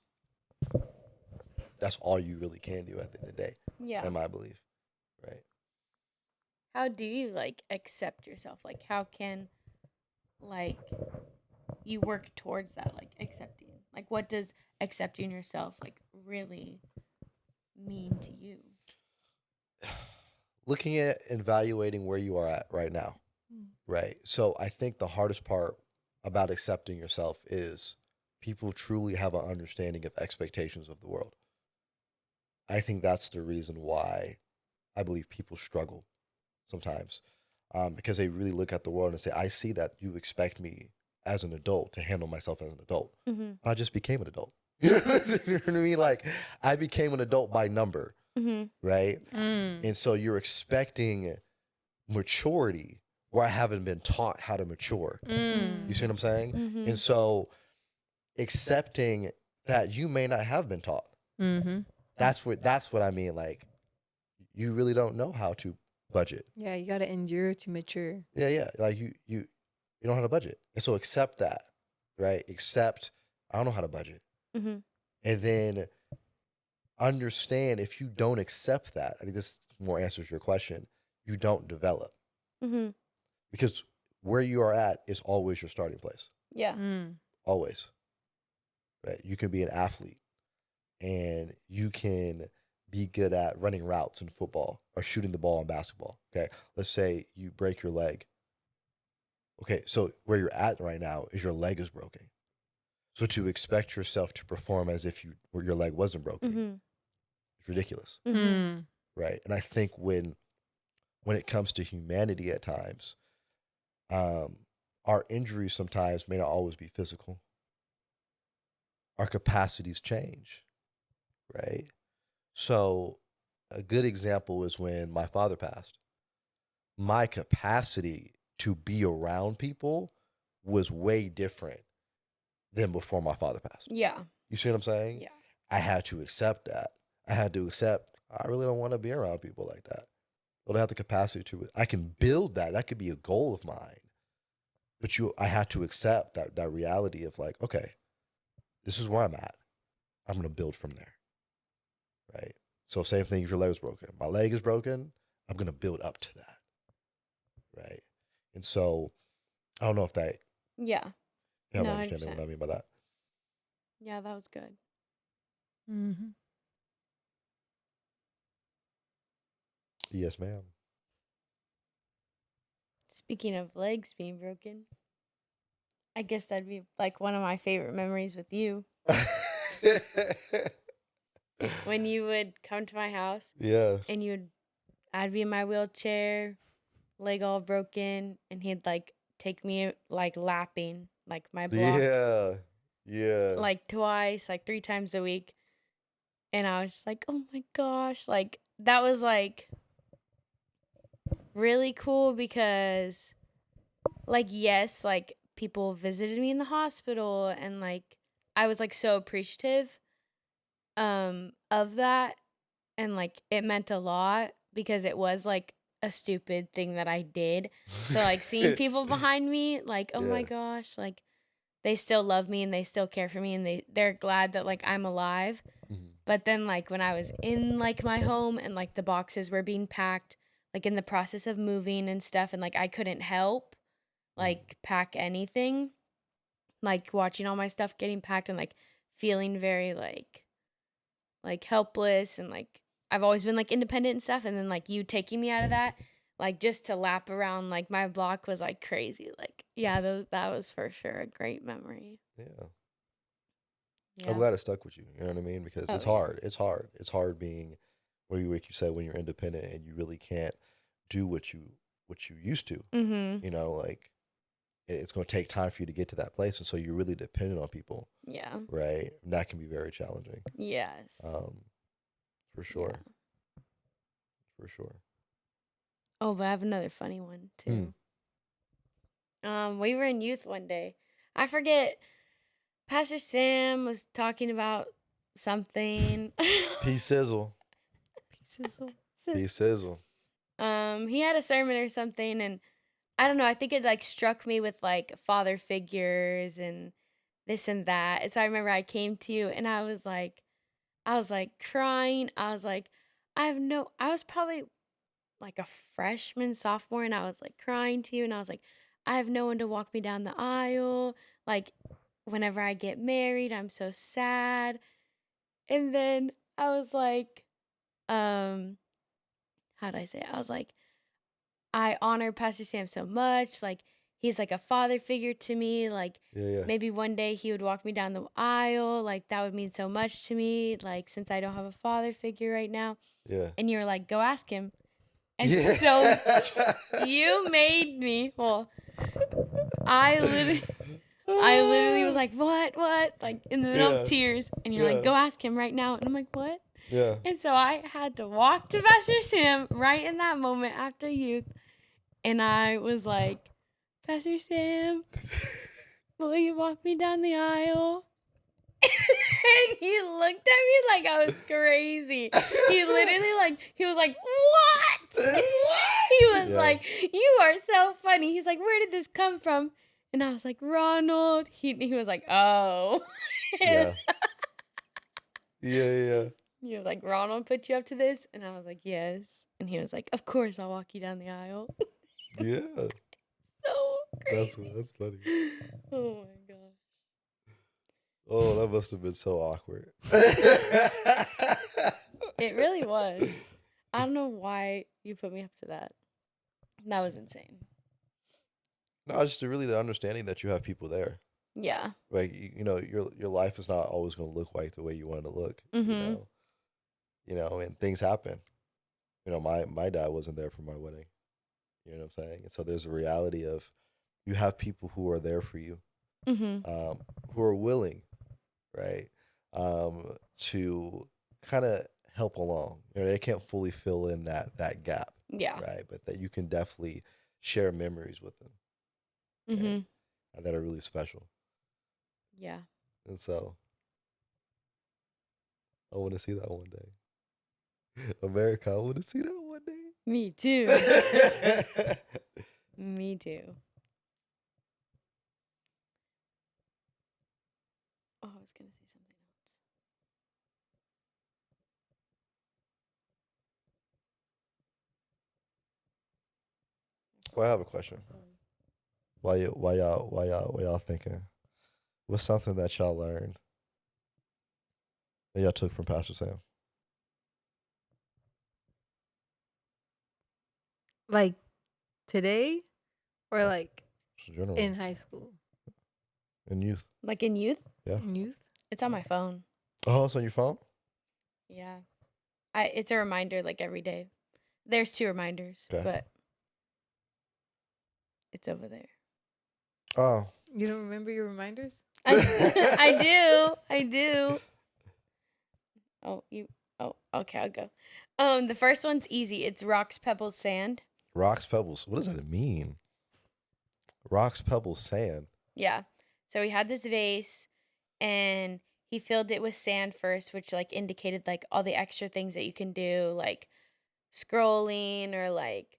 that's all you really can do at the end of the day, Yeah. in my belief, right? How do you like accept yourself? Like how can like you work towards that like accepting? Like what does accepting yourself like really mean to you? Looking at evaluating where you are at right now, Mm. right? So I think the hardest part about accepting yourself is people truly have an understanding of expectations of the world. I think that's the reason why I believe people struggle sometimes, because they really look at the world and say, I see that you expect me as an adult to handle myself as an adult. Mm-hmm. I just became an adult. You know what I mean? Like, I became an adult by number, Mm-hmm. right? And so you're expecting maturity where I haven't been taught how to mature. You see what I'm saying? Mm-hmm. And so accepting that you may not have been taught. That's what I mean. Like, you really don't know how to budget. Yeah, you gotta endure to mature. Yeah. Like you don't know how to budget. And so accept that, right? Accept I don't know how to budget. Mm-hmm. And then understand if you don't accept that, I think this more answers your question, you don't develop. Mm-hmm. Because where you are at is always your starting place. Yeah. Always. Right? You can be an athlete and you can be good at running routes in football or shooting the ball in basketball. Okay. Let's say you break your leg. Okay. So where you're at right now is your leg is broken. So to expect yourself to perform as if your leg wasn't broken, it's ridiculous. Right. And I think when it comes to humanity at times, our injuries sometimes may not always be physical. Our capacities change, right? So a good example is when my father passed. My capacity to be around people was way different than before my father passed. Yeah. You see what I'm saying? Yeah. I had to accept that. I had to accept I really don't want to be around people like that. I don't have the capacity to. I can build that. That could be a goal of mine. But I had to accept that reality of like, okay, this is where I'm at. I'm going to build from there. Right? So same thing if your leg is broken. My leg is broken. I'm going to build up to that. Right? And so I don't know if that Yeah. you have No, an understanding 100%. what I mean by that. Yeah, that was good. Yes, ma'am. Speaking of legs being broken, I guess that'd be like one of my favorite memories with you. When you would come to my house Yeah. and I'd be in my wheelchair, leg all broken, and he'd like take me like lapping like my block Yeah. like twice, like 3 times a week. And I was just like, oh my gosh, like that was like really cool because like yes, like people visited me in the hospital and like I was like so appreciative of that, and like it meant a lot because it was like a stupid thing that I did. So like seeing people behind me like, oh my Yeah. gosh, like they still love me and they still care for me and they're glad that like I'm alive. But then like when I was in like my home and like the boxes were being packed, like in the process of moving and stuff, and like I couldn't help like pack anything, like watching all my stuff getting packed and like feeling very like helpless, and like I've always been like independent and stuff, and then like you taking me out of that, like just to lap around like my block was like crazy. Like yeah, that was for sure a great memory. Yeah. Yeah. I'm glad it stuck with you. You know what I mean? Because Oh, it's yeah. hard. It's hard. It's hard being where you, like you said, when you're independent and you really can't do what you used to. Mm-hmm. You know, like it's going to take time for you to get to that place, and so you're really dependent on people, Yeah. right? And that can be very challenging. Yes. For sure. Yeah. For sure. Oh, but I have another funny one too. We were in youth one day. I forget. Pastor Sam was talking about something. P sizzle. Sizzle. P sizzle. He had a sermon or something, and I don't know. I think it like struck me with like father figures and this and that. And so I remember I came to you, and I was like crying. I was like, I was probably like a freshman, sophomore, and I was like crying to you, and I was like, I have no one to walk me down the aisle. Like, whenever I get married, I'm so sad. And then I was like, how did I say it? I was like, I honor Pastor Sam so much. Like, he's like a father figure to me. Like, Yeah. maybe one day he would walk me down the aisle. Like, that would mean so much to me. Like, since I don't have a father figure right now. Yeah. And you were like, go ask him. And so you made me, well, I literally was like, what, like in the middle of tears. And you're like, go ask him right now. And I'm like, what? Yeah. And so I had to walk to Pastor Sam right in that moment after youth. And I was like, Pastor Sam, will you walk me down the aisle? And he looked at me like I was crazy. He literally he was like, what? He was like, you are so funny. He's like, where did this come from? And I was like, Ronald. He was like, oh. Yeah. Yeah. He was like, Ronald put you up to this? And I was like, yes. And he was like, of course I'll walk you down the aisle. Yeah. So crazy. That's funny. Oh my gosh. Oh, that must have been so awkward. It really was. I don't know why you put me up to that. That was insane. No, just really the understanding that you have people there. Yeah. Like you know, your life is not always going to look like the way you want it to look. Mm-hmm. You know, and things happen. You know, my dad wasn't there for my wedding. You know what I'm saying? And so there's a reality of you have people who are there for you, Mm-hmm. who are willing, right, to kind of help along. You know, they can't fully fill in that gap. Yeah. Right, but that you can definitely share memories with them. Mm-hmm. And that are really special. Yeah. And so I want to see that one day. America, I want to see that one day. Me too. Me too. Oh, I was going to say something else. Well, I have a question. Why y'all thinking? What's something that y'all learned that y'all took from Pastor Sam? Like today, or like Just in general. in high school, In youth. Like in youth? Yeah. in youth. It's on my phone. Oh, it's on your phone? Yeah. It's a reminder like every day. There's 2 reminders, Okay. but it's over there. Oh. You don't remember your reminders? I do. Oh, okay, I'll go. The first one's easy. It's rocks, pebbles, sand. Rocks, pebbles. What does that mean? Rocks, pebbles, sand. Yeah. So he had this vase and he filled it with sand first, which like indicated like all the extra things that you can do, like scrolling or like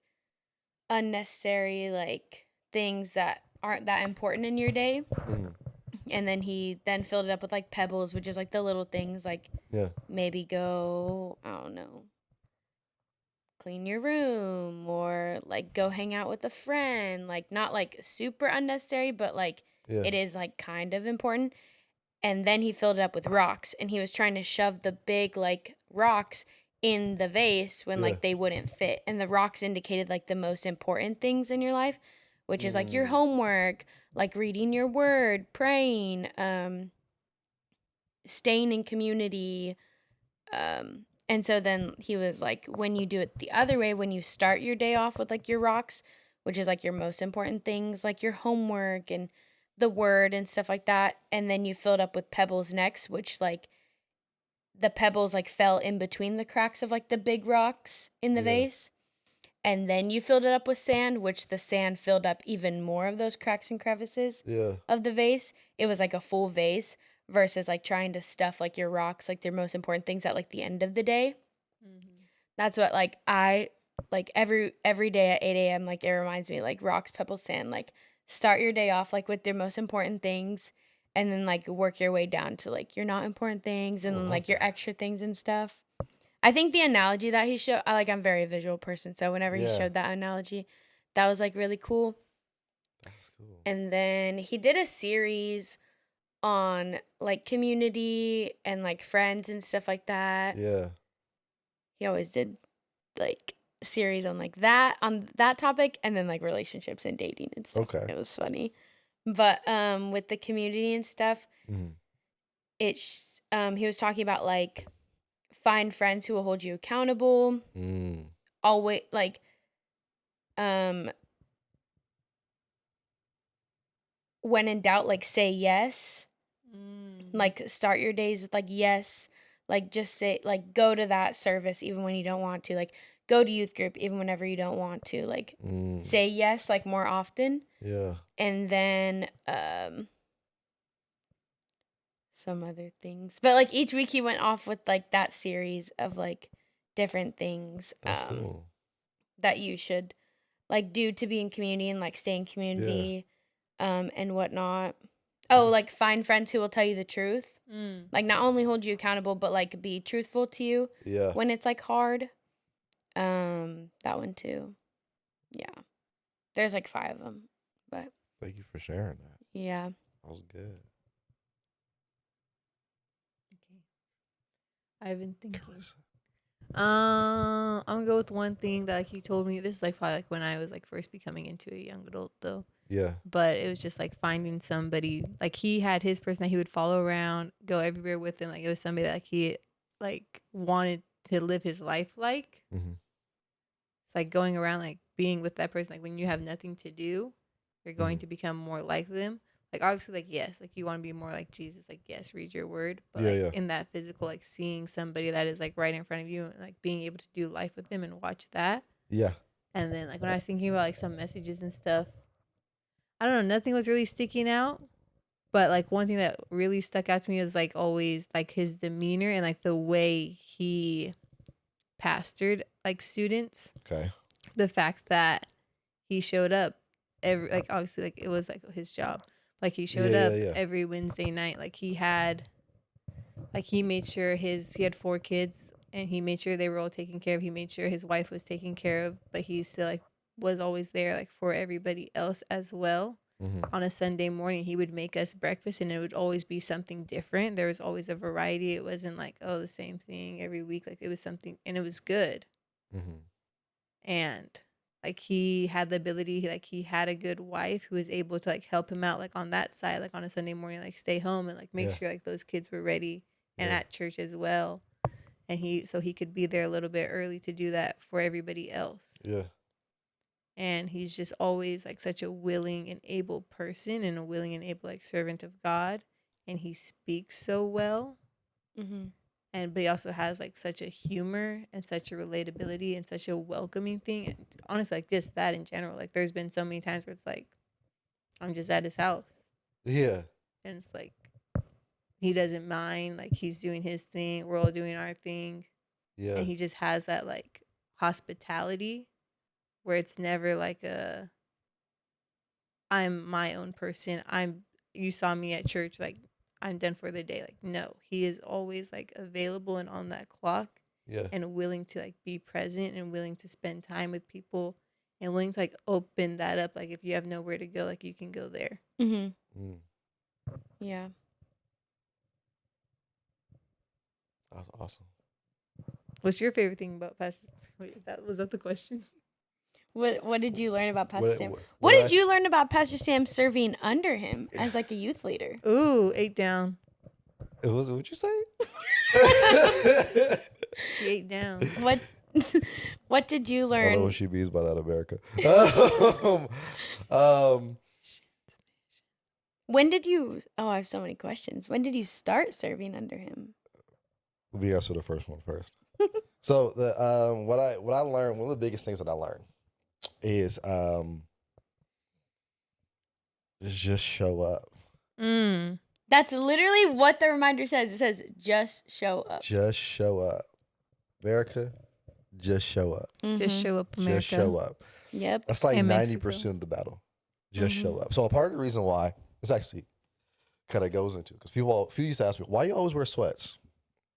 unnecessary like things that aren't that important in your day. Mm-hmm. And then he then filled it up with like pebbles, which is like the little things like maybe go, I don't know, clean your room or like go hang out with a friend, like not like super unnecessary, but like it is like kind of important. And then he filled it up with rocks and he was trying to shove the big like rocks in the vase when like they wouldn't fit. And the rocks indicated like the most important things in your life, which is like your homework, like reading your word, praying, staying in community. And so then he was like, when you do it the other way, when you start your day off with like your rocks, which is like your most important things, like your homework and the word and stuff like that, and then you filled up with pebbles next, which like the pebbles like fell in between the cracks of like the big rocks in the vase. And then you filled it up with sand, which the sand filled up even more of those cracks and crevices of the vase. It was like a full vase versus like trying to stuff like your rocks, like their most important things at like the end of the day. Mm-hmm. That's what like I like every day at 8 a.m. like it reminds me like rocks, pebbles, sand. Like start your day off like with their most important things, and then like work your way down to like your not important things and then like your extra things and stuff. I think the analogy that he showed, I'm a very visual person, so whenever he showed that analogy, that was like really cool. That's cool. And then he did a series on like community and like friends and stuff like that. Yeah. He always did like series on that topic, and then like relationships and dating and stuff. Okay. It was funny. But with the community and stuff, he was talking about like find friends who will hold you accountable. Always like when in doubt, like say yes. Like start your days with like yes. Like just say like go to that service even when you don't want to. Like go to youth group even whenever you don't want to. Like say yes like more often. Yeah. And then some other things. But like each week he went off with like that series of like different things That's cool. that you should like do to be in community and like stay in community and whatnot. Oh, like find friends who will tell you the truth. Like not only hold you accountable but like be truthful to you when it's like hard. That one too. Yeah. There's like 5 of them. But thank you for sharing that. Yeah. That was good. Okay. I've been thinking. I'm gonna go with one thing that like he told me. This is like probably like when I was like first becoming into a young adult though. Yeah. But it was just like finding somebody, like he had his person that he would follow around, go everywhere with him. Like it was somebody that like he like wanted to live his life like. It's like going around like being with that person. Like when you have nothing to do, you're going to become more like them. Like obviously like yes, like you want to be more like Jesus. Like yes, read your word. But like in that physical, like seeing somebody that is like right in front of you and like being able to do life with them and watch that. Yeah. And then like when I was thinking about like some messages and stuff, I don't know, nothing was really sticking out. But like one thing that really stuck out to me is like always like his demeanor and like the way he pastored like students. Okay. The fact that he showed up every like obviously like it was like his job. Like he showed up every Wednesday night. Like he made sure he had 4 kids and he made sure they were all taken care of. He made sure his wife was taken care of, but he still like was always there like for everybody else as well. On a Sunday morning, he would make us breakfast and it would always be something different. There was always a variety. It wasn't like, oh, the same thing every week. Like it was something and it was good. And like he had the ability, like he had a good wife who was able to like help him out like on that side, like on a Sunday morning, like stay home and like make sure like those kids were ready and at church as well. And he could be there a little bit early to do that for everybody else. Yeah. And he's just always like such a willing and able person and a willing and able like servant of God. And he speaks so well. But he also has like such a humor and such a relatability and such a welcoming thing. And honestly, like just that in general, like there's been so many times where it's like, I'm just at his house. Yeah. And it's like, he doesn't mind. Like he's doing his thing. We're all doing our thing. Yeah. And he just has that like hospitality where it's never like I'm my own person. You saw me at church, like I'm done for the day. Like no, he is always like available and on that clock. Yeah. And willing to like be present and willing to spend time with people and willing to like open that up. Like if you have nowhere to go, like you can go there. Yeah. That's awesome. What's your favorite thing about Pastor? Wait, was that the question? What did you learn about Pastor Sam? What did you learn about Pastor Sam serving under him as like a youth leader? Ooh, 8 down. What'd you say? She 8 down. What did you learn? I don't know what she means by that, America. When did you? Oh, I have so many questions. When did you start serving under him? Let me answer the first one first. So what I learned, one of the biggest things that I learned is just show up. That's literally what the reminder says. It says just show up. Just show up, America. Just show up. Just show up, America. Just show up. Yep. That's like 90% of the battle. Just show up. So a part of the reason why this actually kind of goes into, because people used to ask me, why you always wear sweats?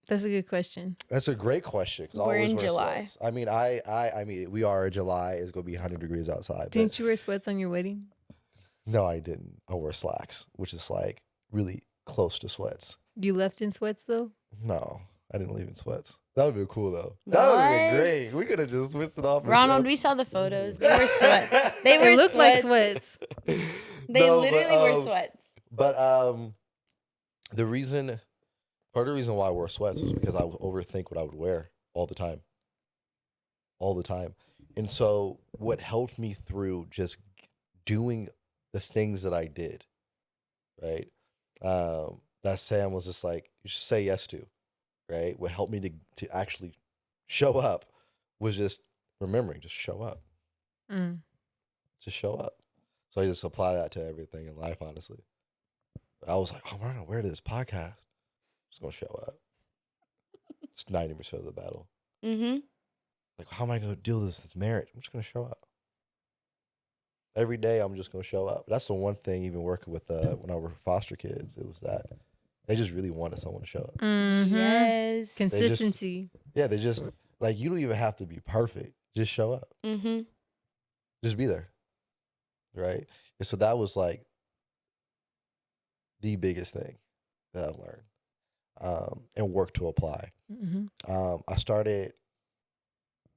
That's a good question. That's a great question. Because I always wear sweats. I mean, I mean, we are in July. It's gonna be 100 degrees outside. Didn't you wear sweats on your wedding? No, I didn't. I wore slacks, which is like really close to sweats. You left in sweats though? No, I didn't leave in sweats. That would be cool though. That would have been great. We could have just switched it off. Ronald, we saw the photos. They were sweats. They looked like sweats. They literally were sweats. But part of the reason why I wore sweats was because I would overthink what I would wear all the time. all the time. And so what helped me through just doing the things that I did, right? That Sam was just like, you should say yes to, right? What helped me to actually show up was just remembering, just show up, Mm. just show up. So I just apply that to everything in life, honestly. I was like, oh, we're going to wear this podcast. Just going to show up. It's 90% of the battle. Mm-hmm. Like, how am I going to deal with this marriage? I'm just going to show up. Every day, I'm just going to show up. That's the one thing, even working with when I were foster kids, it was that they just really wanted someone to show up. Mhm. Yes. Consistency. Yeah, they just, like, you don't even have to be perfect. Just show up. Mm-hmm. Just be there. Right? And so that was like the biggest thing that I've learned and work to apply. Mm-hmm. I started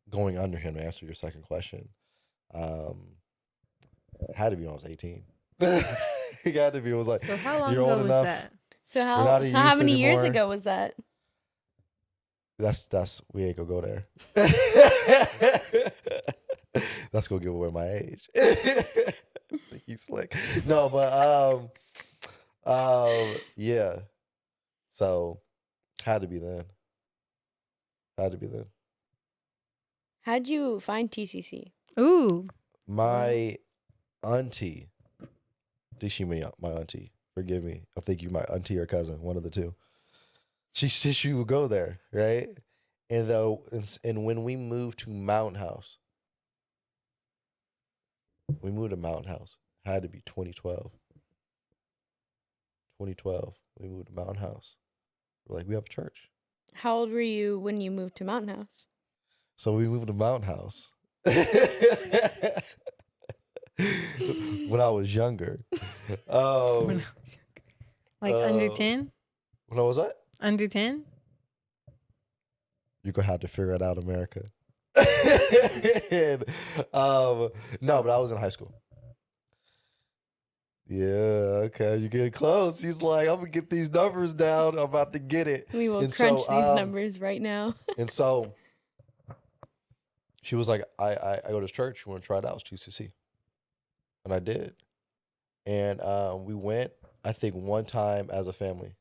going under him to answer your second question. Had to be when I was 18. It had to be. It was like, So how long you're ago old was enough. that? So You're not a how youth many years anymore. ago was that? That's we ain't gonna go there. That's gonna give away my age. Think you slick. No, but yeah. So had to be then. Had to be then. How'd you find TCC? Ooh. My auntie, did she mean my auntie? Forgive me. I think you my auntie or cousin, one of the two. She would go there, right? And when we moved to Mountain House, we moved to Mountain House. Had to be 2012. 2012, we moved to Mountain House. We're like, we have a church. How old were you when you moved to Mountain House? So we moved to Mountain House. When I was younger. Like under 10? When I was what? Under 10? You're going to have to figure it out, America. And, no, but I was in high school. Yeah, okay, you're getting close. She's like, I'm going to get these numbers down. I'm about to get it. We will And crunch so, these numbers right now. And so she was like, I go to church. You want to try it out? It's TCC. And I did. And we went, I think, one time as a family.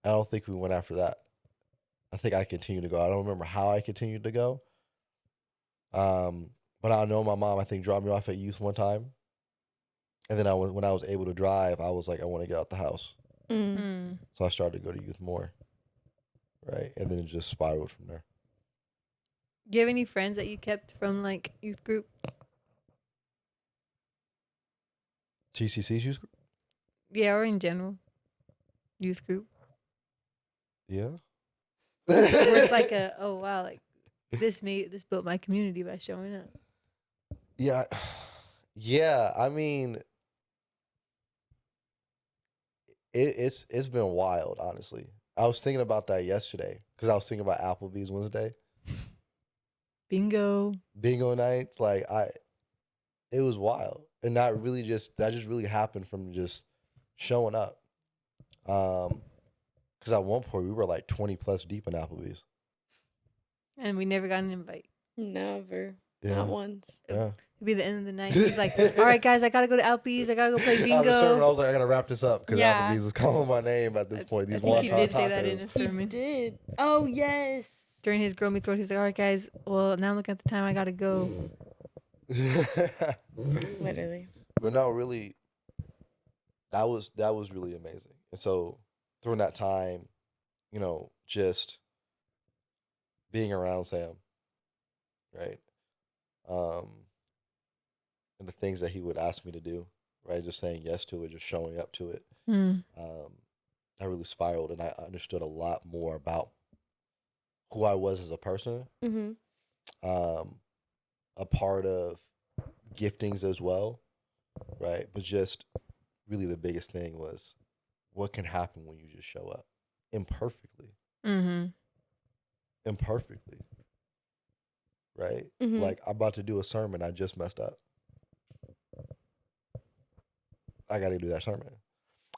I don't think we went after that. I think I continued to go. I don't remember how I continued to go. But I know my mom, I think, dropped me off at youth one time. And then when I was able to drive, I was like, I want to get out the house. Mm. So I started to go to youth more. Right? And then it just spiraled from there. Do you have any friends that you kept from like youth group? TCC's youth group? Yeah, or in general. Youth group. Yeah. Where it's like oh wow, like this built my community by showing up. Yeah. Yeah, I mean, it's been wild, honestly. I was thinking about that yesterday because I was thinking about Applebee's Wednesday. Bingo nights, like it was wild, and that just really happened from just showing up. Because at one point we were like 20 plus deep in Applebee's, and we never got an invite. Never. Yeah. Not once. Yeah. It'd be the end of the night. He's like, all right, guys, I gotta go to Applebee's. I gotta go play bingo. I was serving, I was like, I gotta wrap this up because Yeah. Applebee's is calling my name at this point. These I think he wonton did say that in tacos. his sermon. He did. Oh, yes. During his Girl Meets World, he's like, all right, guys, well, now I'm looking at the time. I gotta go. Literally. But no, really, that was really amazing. And so during that time, you know, just being around Sam, right? And the things that he would ask me to do, right? Just saying yes to it, just showing up to it. I really spiraled, and I understood a lot more about who I was as a person. Mm-hmm. A part of giftings as well, right? But just really the biggest thing was what can happen when you just show up imperfectly. Mm-hmm. Imperfectly. Right? Mm-hmm. Like, I'm about to do a sermon, I just messed up. I got to do that sermon.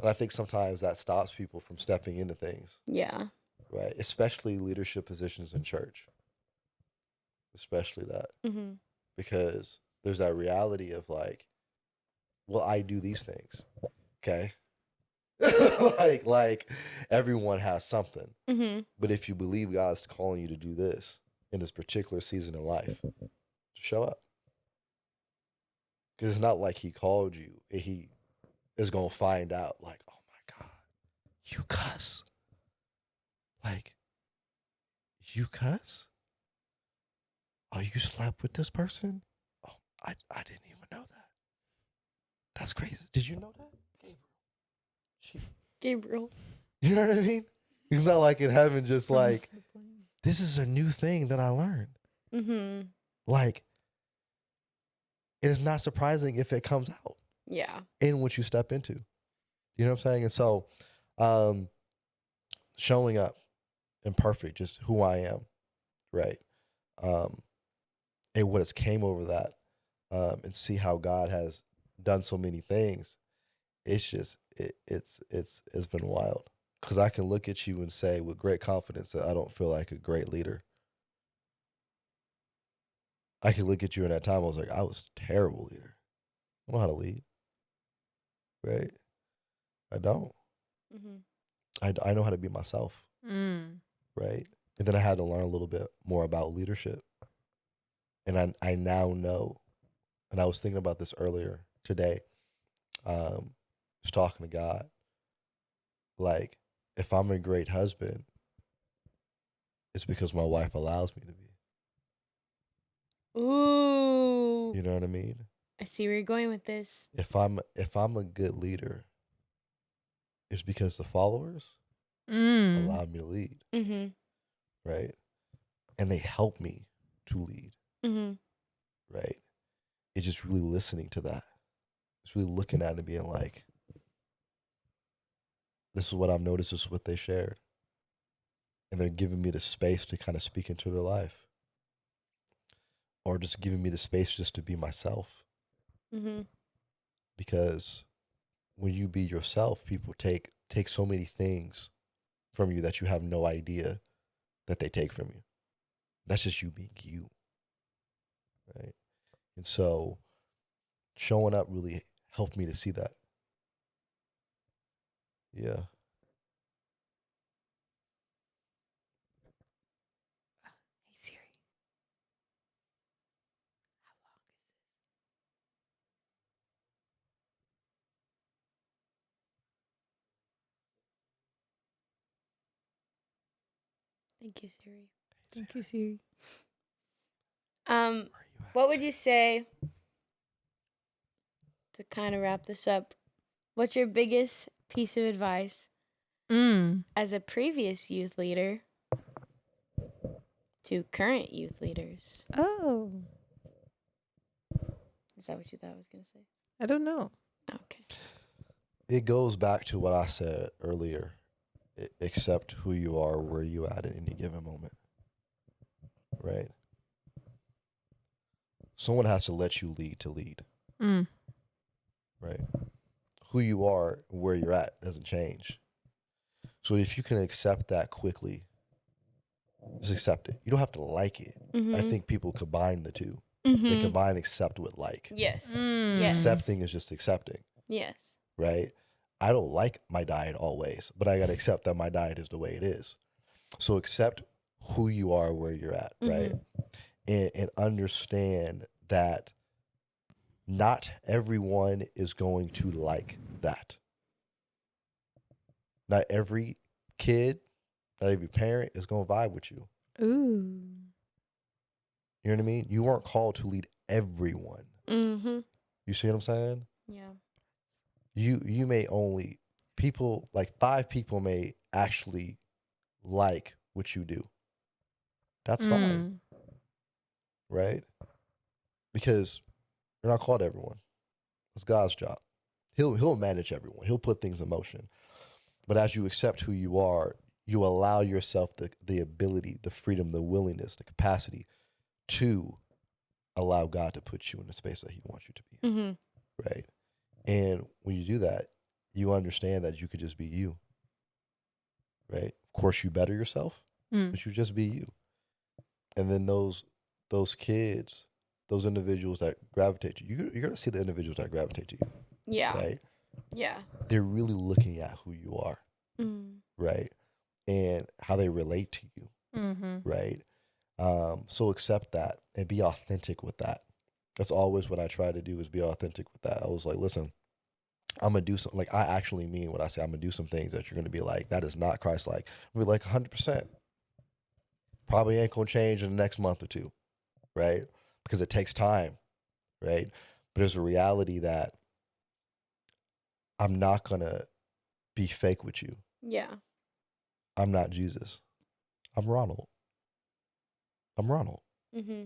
And I think sometimes that stops people from stepping into things. Yeah. Right? Especially leadership positions in church. especially that, Mm-hmm. because there's that reality of like, well, I do these things, okay? like everyone has something, Mm-hmm. but if you believe God's calling you to do this in this particular season in life, show up, because it's not like He called you and He is gonna find out like, oh my God, you cuss, like you cuss. Oh, you slept with this person? Oh, I didn't even know that. That's crazy. Did you know that, Gabriel? Gabriel. You know what I mean? He's not like in heaven, just like, this is a new thing that I learned. Mm-hmm. Like, it is not surprising if it comes out Yeah. in what you step into. You know what I'm saying? And so, showing up imperfect, just who I am, right? And what has came over that, and see how God has done so many things. It's just it's been wild, because I can look at you and say with great confidence that I don't feel like a great leader. I can look at you in that time. I was like, I was a terrible leader. I don't know how to lead, right? I don't. Mm-hmm. I know how to be myself, Mm. right? And then I had to learn a little bit more about leadership, and I now know. And I was thinking about this earlier today, just talking to God. Like, if I'm a great husband, it's because my wife allows me to be. Ooh. You know what I mean? I see where you're going with this. If I'm a good leader, it's because the followers allow me to lead, Mm-hmm. right? And they help me to lead, Mm-hmm. right? It's just really listening to that. It's really looking at it and being like, this is what I've noticed, this is what they shared. And they're giving me the space to kind of speak into their life, or just giving me the space just to be myself. Mm-hmm. Because when you be yourself, people take so many things from you that you have no idea that they take from you. That's just you being you, right? And so showing up really helped me to see that. Yeah. Hey Siri. Thank you, Siri. Thank you, Siri. Where are you at? What would you say to kind of wrap this up? What's your biggest piece of advice as a previous youth leader to current youth leaders? Oh, Is that what you thought I was going to say? I don't know. Okay. It goes back to what I said earlier. Accept who you are, where you at any given moment, right? Someone has to let you lead to lead, Mm. right? Who you are, where you're at doesn't change. So if you can accept that quickly, just accept it. You don't have to like it. Mm-hmm. I think people combine the two. Mm-hmm. They combine accept with like. Yes. Mm. Yes. Accepting is just accepting, Yes. right? I don't like my diet always, but I got to accept that my diet is the way it is. So accept who you are, where you're at, right? And understand that not everyone is going to like that. Not every kid, not every parent is going to vibe with you. Ooh. You know what I mean? You weren't called to lead everyone. Mm-hmm. You see what I'm saying? Yeah. You may only, people, like 5 people may actually like what you do. That's fine, right? Because you're not called everyone. It's God's job. He'll manage everyone. He'll put things in motion. But as you accept who you are, you allow yourself the ability, the freedom, the willingness, the capacity to allow God to put you in the space that He wants you to be, Mm-hmm. right? And when you do that, you understand that you could just be you, right? Of course, you better yourself, but you just be you. And then those those kids, those individuals that gravitate to you, you're gonna see the individuals that gravitate to you, Yeah. right? Yeah. They're really looking at who you are, Mm. right, and how they relate to you, Mm-hmm. right? So accept that and be authentic with that. That's always what I try to do, is be authentic with that. I was like, listen, I'm gonna do something. Like, I actually mean what I say. I'm gonna do some things that you're gonna be like, that is not Christ-like. I'm gonna be like 100%. Probably ain't gonna change in the next month or two, right? Because it takes time, right? But there's a reality that I'm not gonna be fake with you. Yeah. I'm not Jesus. I'm Ronald. I'm Ronald. Mm-hmm.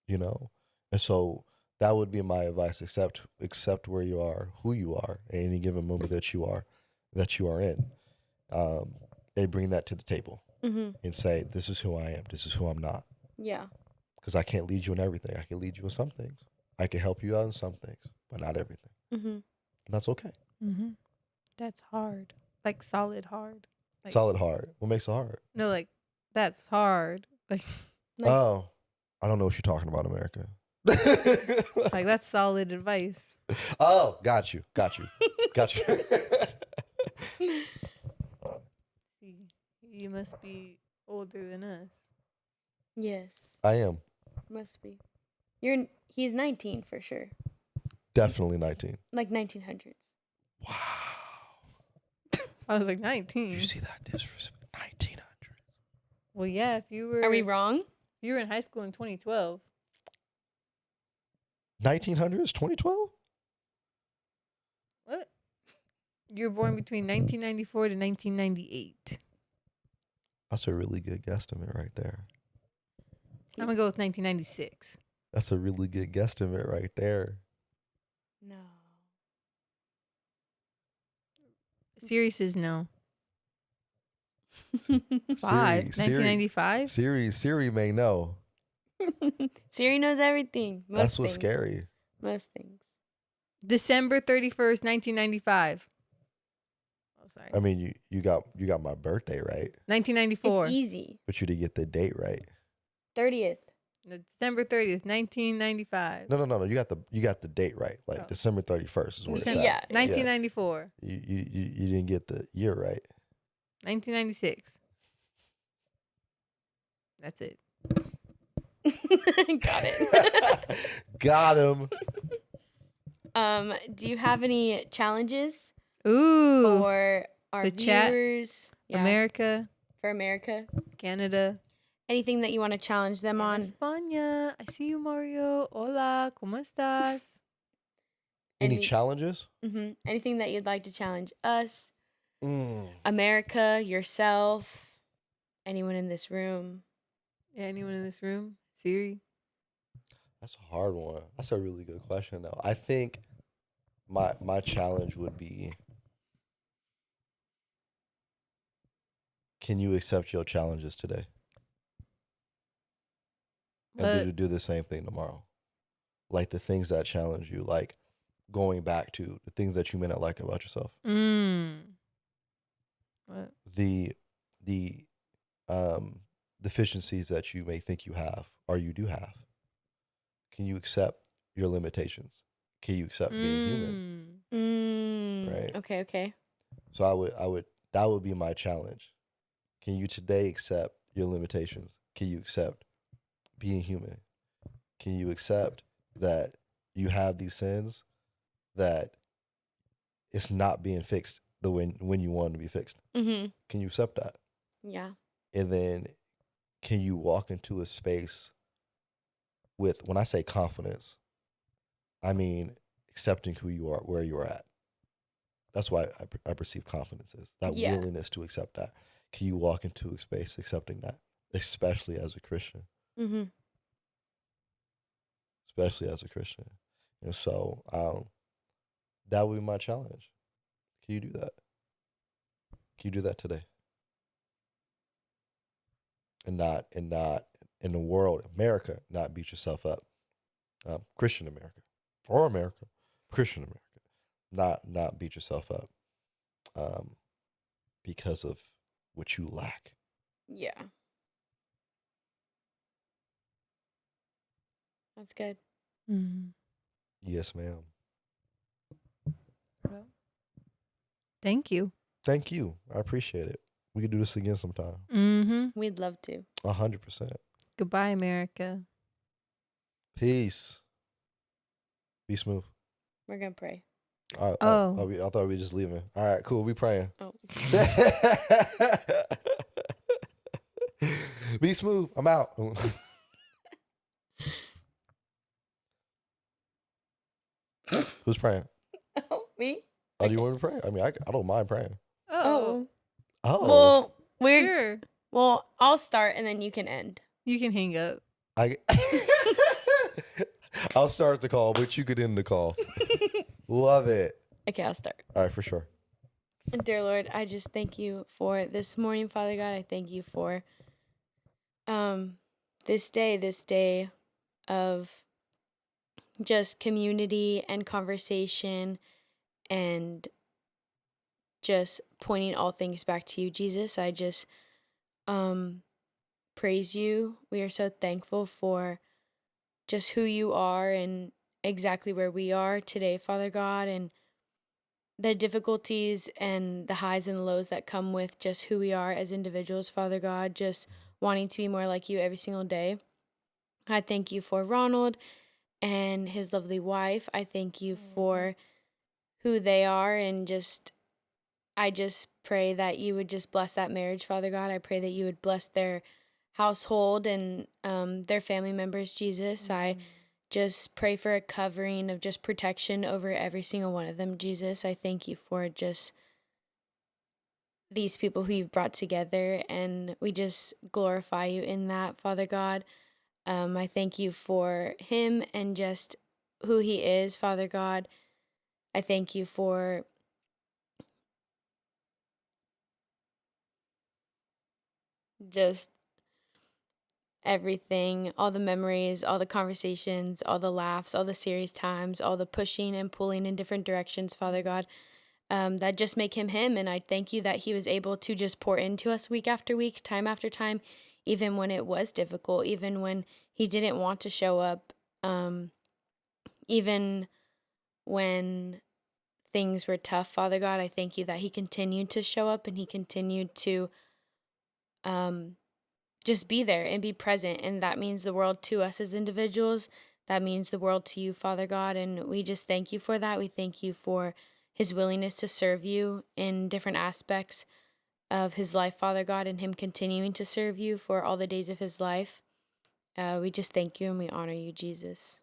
You know, and so that would be my advice. Accept where you are, who you are, at any given moment that you are in, and bring that to the table Mm-hmm. and say, this is who I am. This is who I'm not. Yeah. Because I can't lead you in everything. I can lead you in some things. I can help you out in some things, but not everything. Mm-hmm. And that's okay. Mm-hmm. That's hard. Like solid hard. Like, Solid hard. What makes it hard? no, like that's hard. Like Oh, I don't know what you're talking about, America. like that's solid advice. Oh, got you. See, you must be older than us. Yes. I am Must be. He's 19 for sure. definitely 19. Like 1900s. Wow. I was like 19. You see that disrespect? 1900. Well, yeah, if you were Are we wrong? you were in high school in 2012. 1900s? 2012? What? You were born between 1994 to 1998. That's a really good guesstimate right there. I'm gonna go with 1996. That's a really good guesstimate right there. No. Siri says no. Siri, 1995. Siri may know. Siri knows everything. That's what's scary. Most things. December 31st, 1995. Oh, sorry. I mean, you got my birthday right, 1994. It's easy. but you didn't get the date right. 30th. December 30th, 1995. No. You got the date right. Like Oh. December 31st is where it's at. Yeah. 1994. You didn't get the year right. 1996. That's it. Got it. Got him. Do you have any challenges Ooh. for our The chat. viewers? Yeah, America, for America. Canada. Anything that you want to challenge them on? España. I see you, Mario. Hola, ¿cómo estás? Any challenges? Mm-hmm. Anything that you'd like to challenge us, Mm. America, yourself, anyone in this room? Yeah, anyone in this room? Siri? That's a hard one. That's a really good question, though. I think my challenge would be, can you accept your challenges today? And do the same thing tomorrow. Like the things that challenge you, like going back to the things that you may not like about yourself. What? The deficiencies that you may think you have or you do have. Can you accept your limitations? Can you accept being human? Right. Okay. So I would that would be my challenge. Can you today accept your limitations? Can you accept being human? Can you accept that you have these sins, that it's not being fixed the when you want it to be fixed? Mm-hmm. Can you accept that? Yeah. And then can you walk into a space with, when I say confidence, I mean accepting who you are, where you are at. That's why I perceive confidence as that willingness to accept that. Can you walk into a space accepting that, especially as a Christian? Mm-hmm. Especially as a Christian. And so that would be my challenge. Can you do that? Can you do that today? And not in the world, America, not beat yourself up. Christian America, or America, Christian America, not beat yourself up because of what you lack. Yeah. That's good. Mhm. Yes, ma'am. Well, thank you. Thank you. I appreciate it. We could do this again sometime. Mm-hmm. We'd love to. 100%. Goodbye, America. Peace. Be smooth. We're going to pray. I Oh. thought we were just leaving. All right, cool. We praying. Oh. Be smooth. I'm out. Who's praying? Oh, me? Oh, do you want me to pray? I mean, I don't mind praying. Oh. Oh. Well, Sure. Well, I'll start and then you can end. You can hang up. I'll start the call, but you could end the call. Love it. Okay, I'll start. All right, for sure. Dear Lord, I just thank you for this morning, Father God. I thank you for this day of just community and conversation and just pointing all things back to you, Jesus. I just praise you. We are so thankful for just who you are and exactly where we are today, Father God, and the difficulties and the highs and lows that come with just who we are as individuals, Father God, just wanting to be more like you every single day. I thank you for Ronald and his lovely wife. I thank you for who they are, and I just pray that you would just bless that marriage, Father God. I pray that you would bless their household and their family members, Jesus. I just pray for a covering of just protection over every single one of them, Jesus. I thank you for just these people who you've brought together, and we just glorify you in that, Father God. I thank you for him and just who he is, Father God. I thank you for just everything, all the memories, all the conversations, all the laughs, all the serious times, all the pushing and pulling in different directions, Father God, that just make him him. And I thank you that he was able to just pour into us week after week, time after time, even when it was difficult, even when he didn't want to show up, even when things were tough, Father God. I thank you that he continued to show up and he continued to just be there and be present. And that means the world to us as individuals. That means the world to you, Father God. And we just thank you for that. We thank you for his willingness to serve you in different aspects of his life, Father God, and him continuing to serve you for all the days of his life. We just thank you and we honor you, Jesus.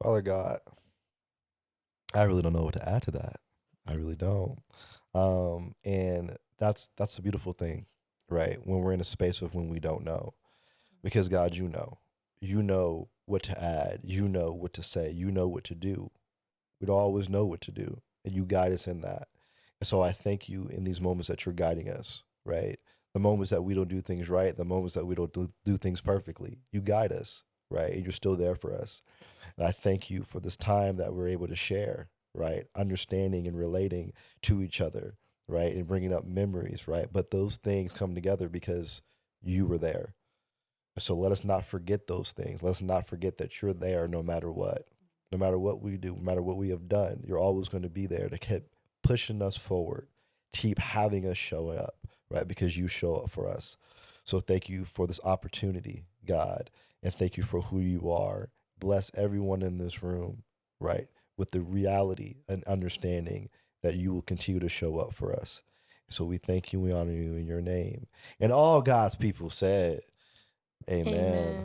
Father God, I really don't know what to add to that. I really don't. And that's a beautiful thing, right? When we're in a space of when we don't know, because God, you know what to add, you know what to say, you know what to do. We don't always know what to do, and you guide us in that. And so I thank you in these moments that you're guiding us, right? The moments that we don't do things right, the moments that we don't do things perfectly, you guide us, right? And you're still there for us. And I thank you for this time that we're able to share, right? Understanding and relating to each other, right? And bringing up memories, right? But those things come together because you were there. So let us not forget those things. Let us not forget that you're there no matter what. No matter what we do, no matter what we have done, you're always going to be there to keep pushing us forward, keep having us show up, right? Because you show up for us. So thank you for this opportunity, God, and thank you for who you are. Bless everyone in this room, right? With the reality and understanding that you will continue to show up for us. So we thank you, we honor you in your name. And all God's people said, amen. Amen.